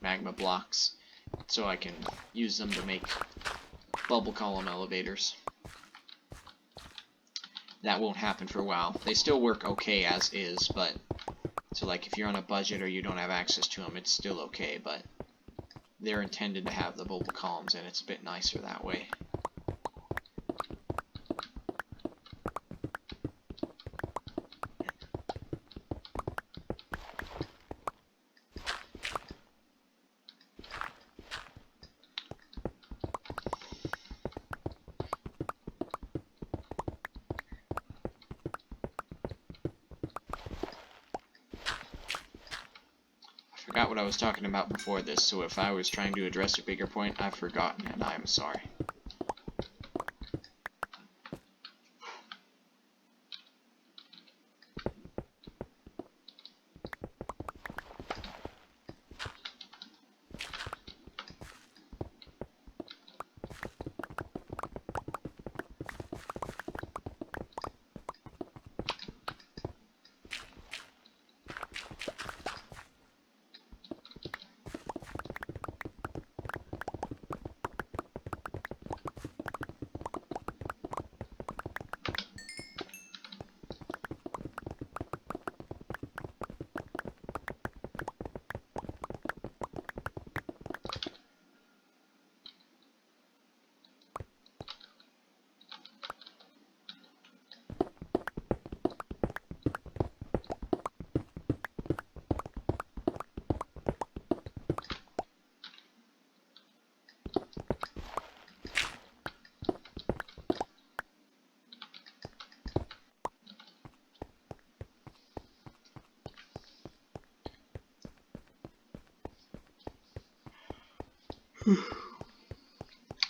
magma blocks, so I can use them to make bubble column elevators. That won't happen for a while. They still work okay as is, but so like if you're on a budget or you don't have access to them, it's still okay, but they're intended to have the bubble columns, and it's a bit nicer that way. I forgot what I was talking about before this, so if I was trying to address a bigger point, I've forgotten, and I'm sorry.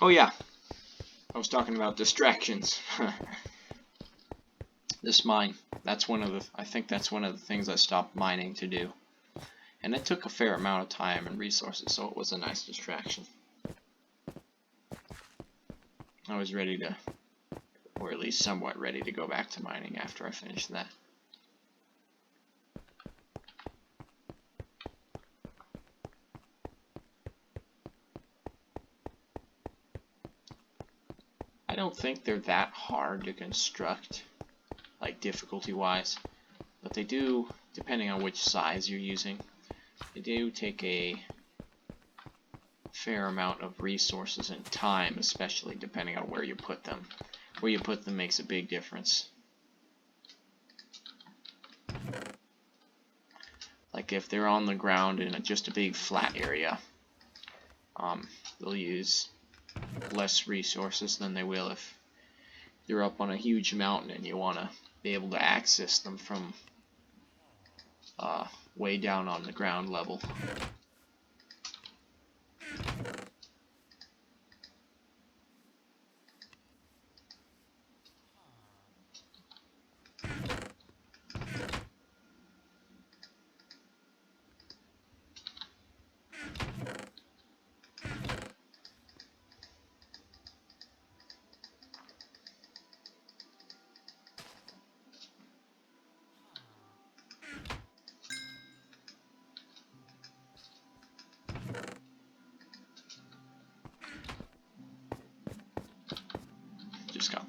Oh yeah, I was talking about distractions. This mine, I think that's one of the things I stopped mining to do. And it took a fair amount of time and resources, so it was a nice distraction. I was ready to, or at least somewhat ready to go back to mining after I finished that. I don't think they're that hard to construct, like difficulty-wise, but they do, depending on which size you're using, they do take a fair amount of resources and time, especially depending on where you put them. Where you put them makes a big difference. Like if they're on the ground in just a big flat area, they'll use less resources than they will if they're up on a huge mountain and you want to be able to access them from way down on the ground level.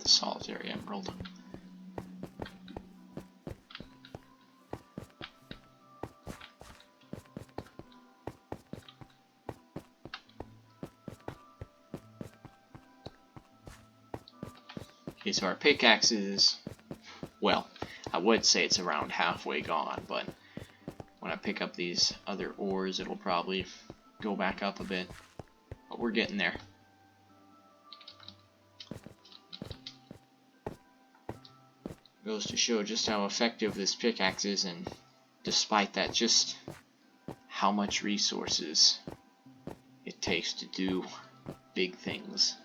the solitary emerald. Okay, so our pickaxe is, well, I would say it's around halfway gone, but when I pick up these other ores, it'll probably go back up a bit. But we're getting there. Goes to show just how effective this pickaxe is, and despite that, just how much resources it takes to do big things.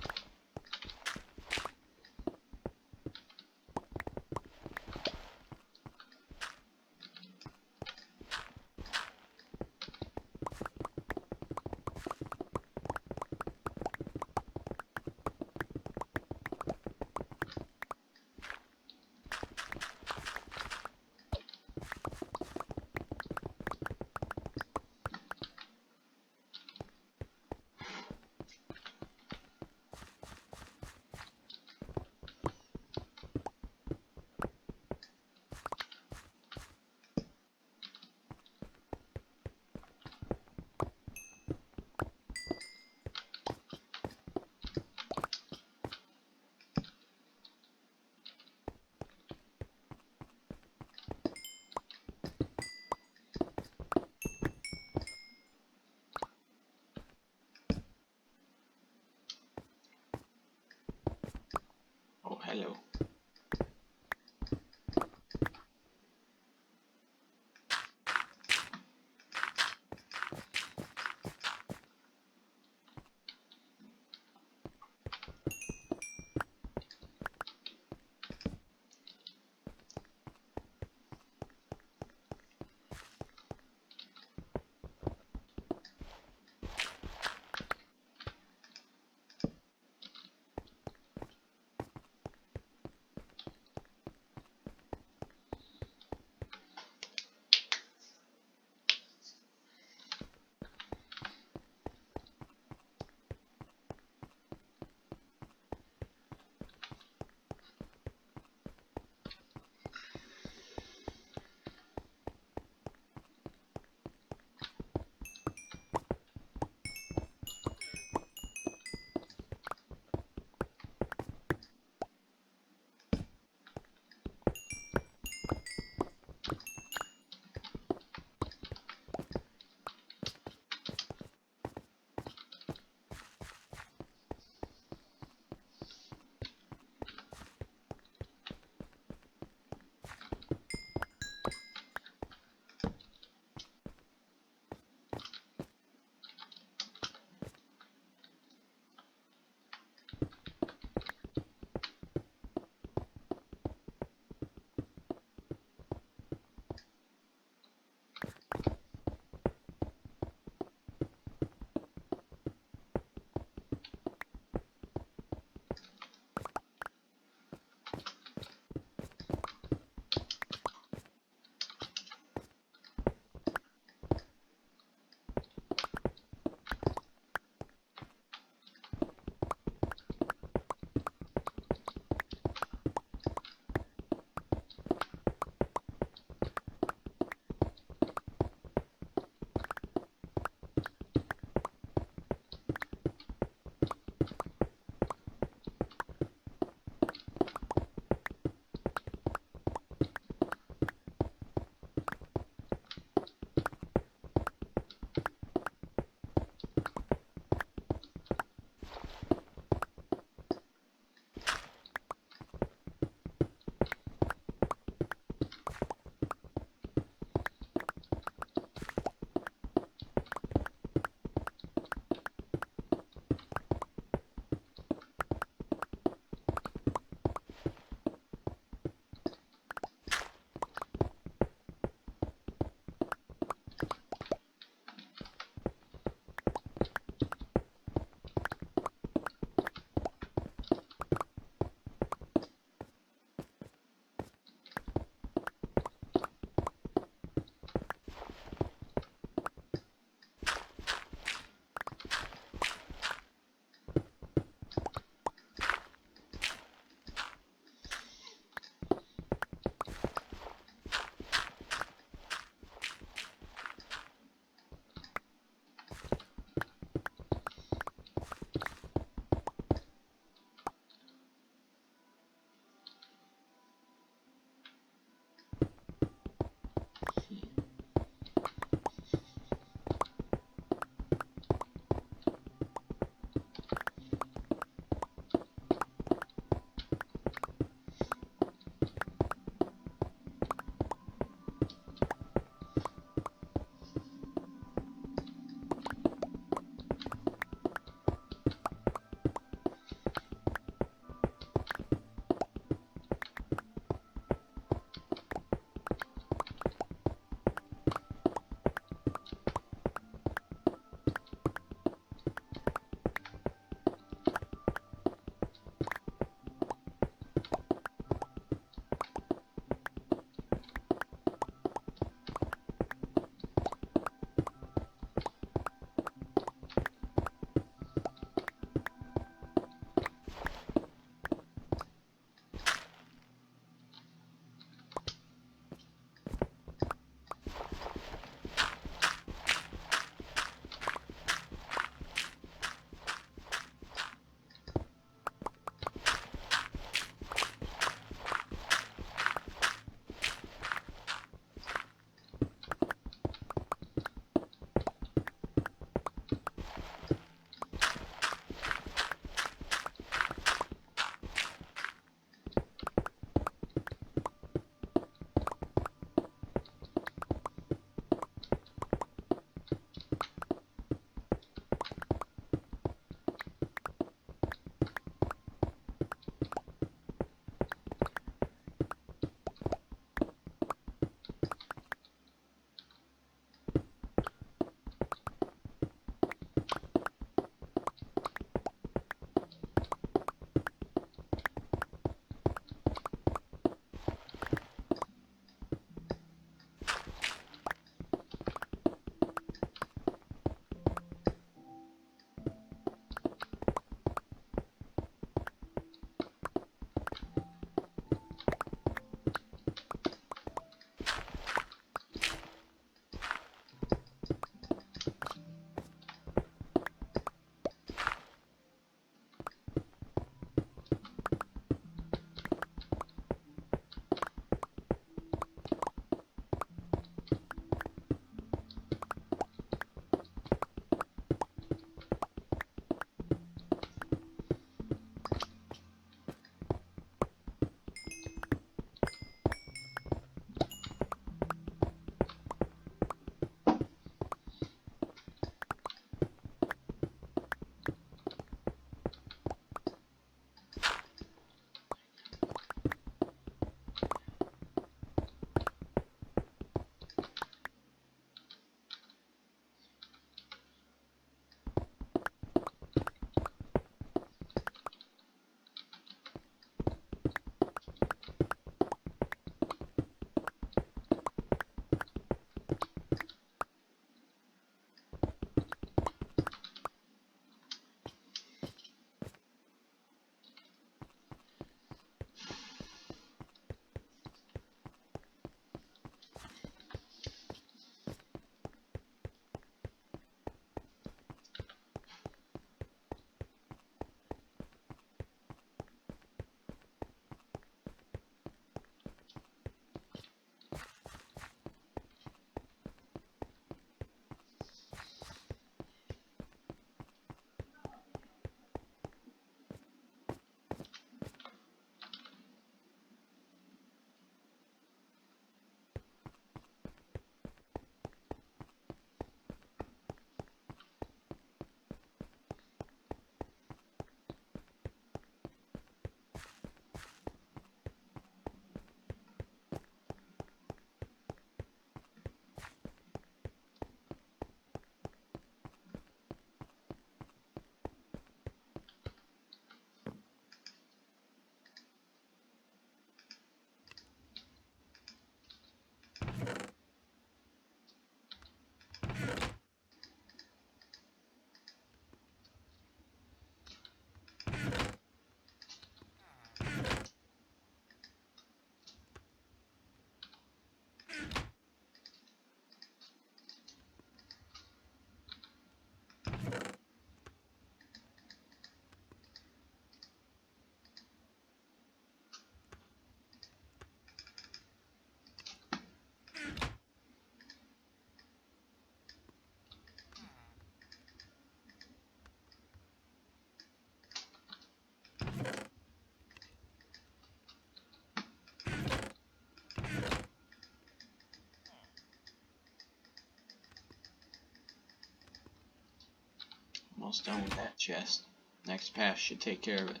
almost done with that chest. Next pass should take care of it.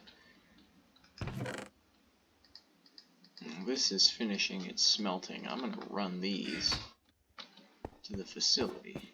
This is finishing its smelting. I'm going to run these to the facility.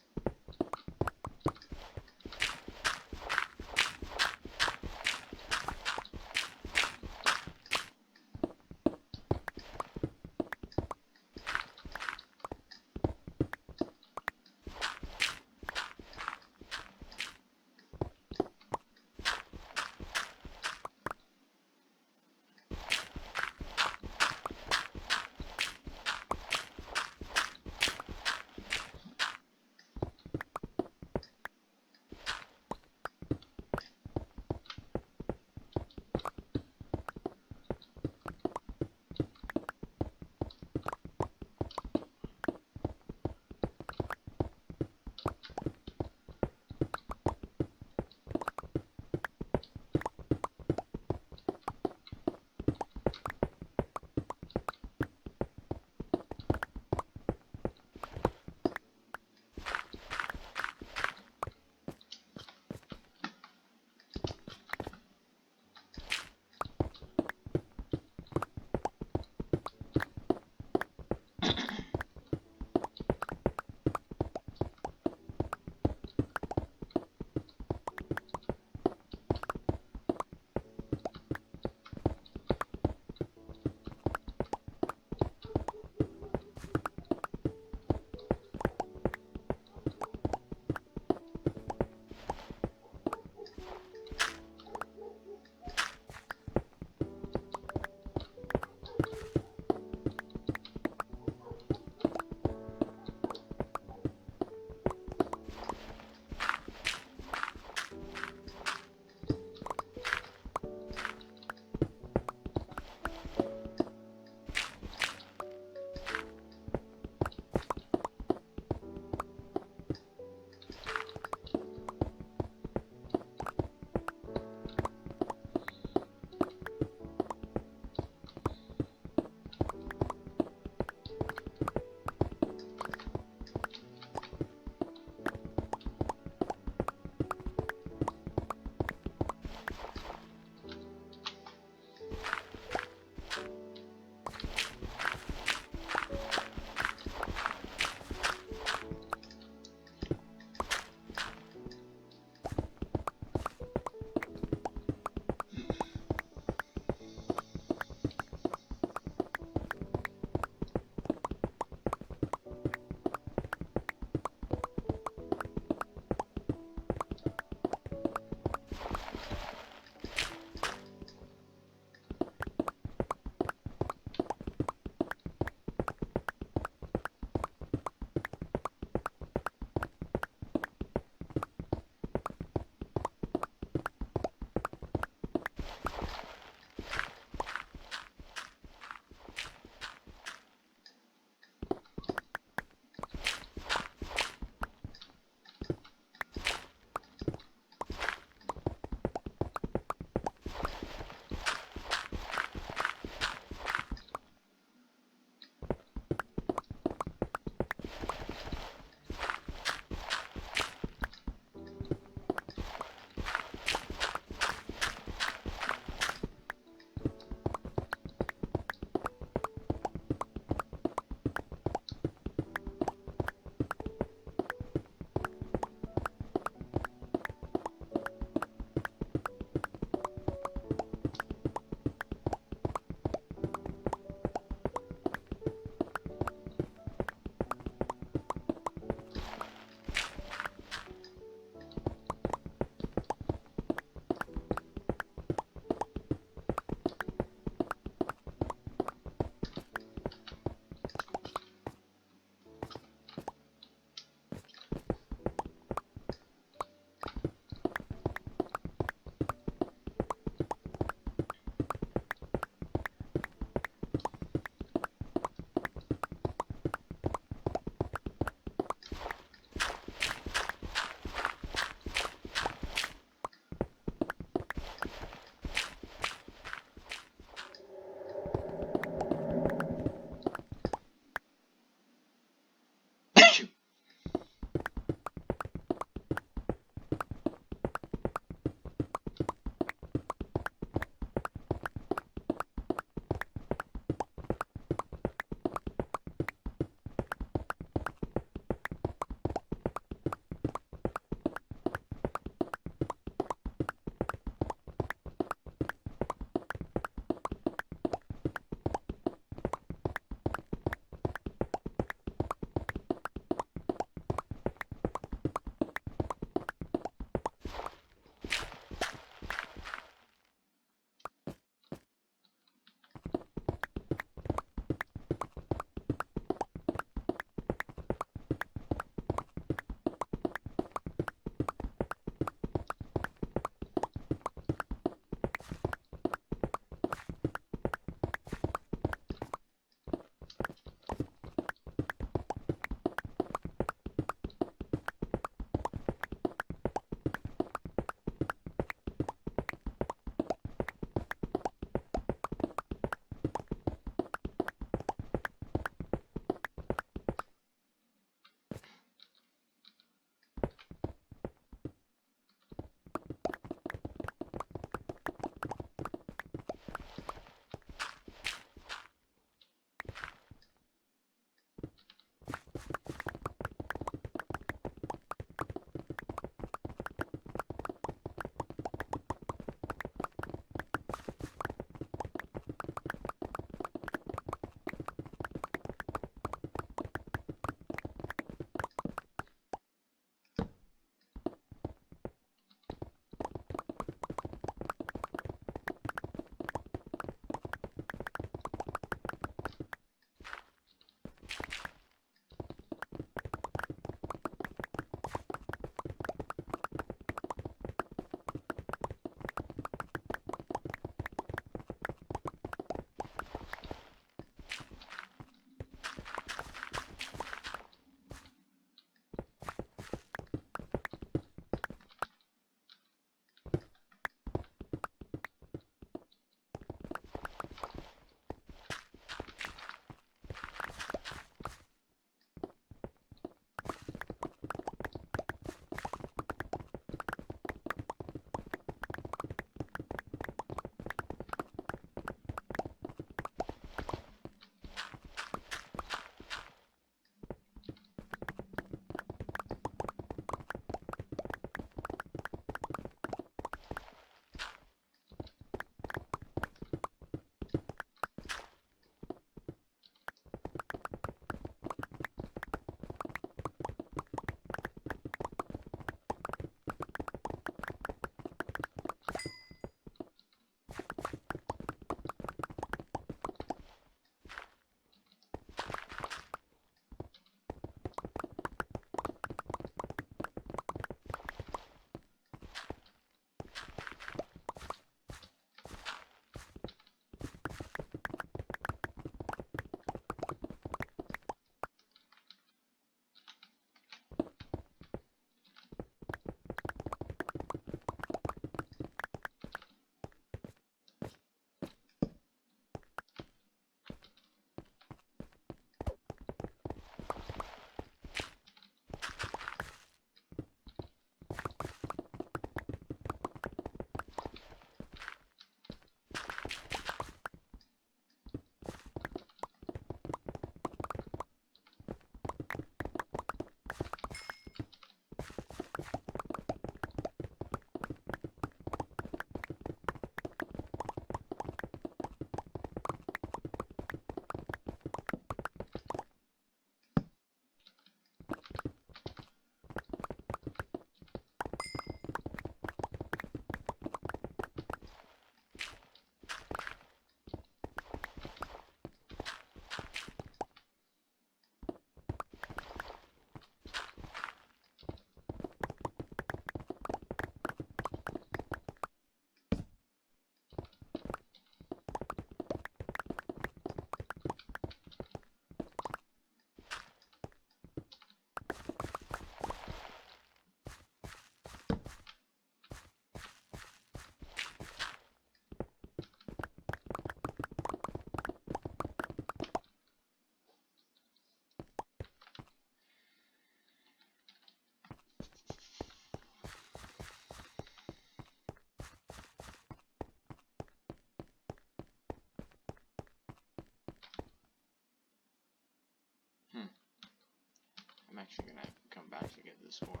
actually gonna have to come back to get this ore.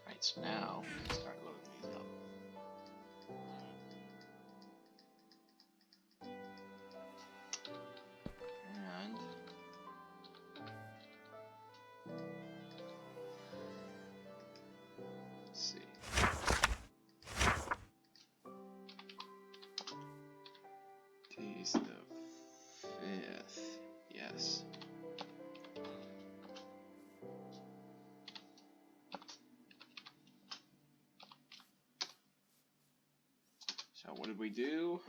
Right, so now we can start loading these up. And let's see. Today's the 5th. Yes. So what did we do?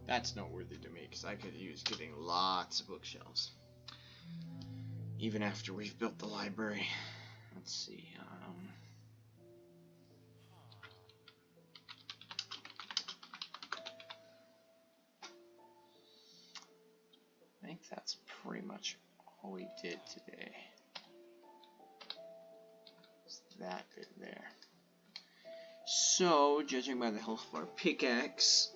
That's noteworthy to me because I could use getting lots of bookshelves. Even after we've built the library. Let's see. I think that's pretty much all we did today. It's that bit there. So, judging by the health of our pickaxe,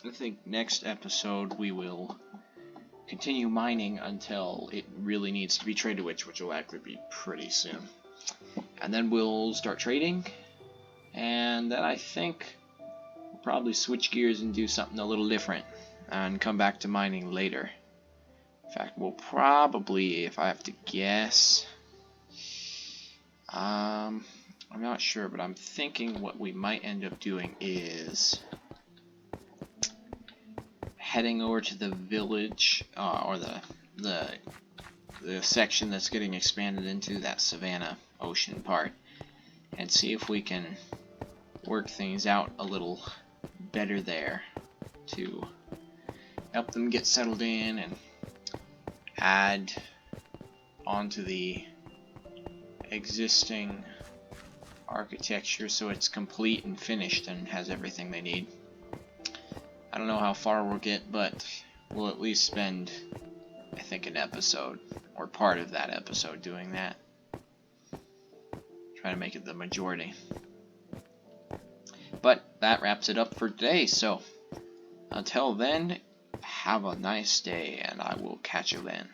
I think next episode we will continue mining until it really needs to be traded, which will actually be pretty soon. And then we'll start trading, and then I think we'll probably switch gears and do something a little different and come back to mining later. In fact, we'll probably, if I have to guess, I'm not sure, but I'm thinking what we might end up doing is heading over to the village, or the section that's getting expanded into that Savannah Ocean part, and see if we can work things out a little better there to help them get settled in and add onto the existing architecture so it's complete and finished and has everything they need. I don't know how far we'll get, but we'll at least spend, I think, an episode or part of that episode doing that. try to make it the majority. But that wraps it up for today, so until then, have a nice day, and I will catch you then.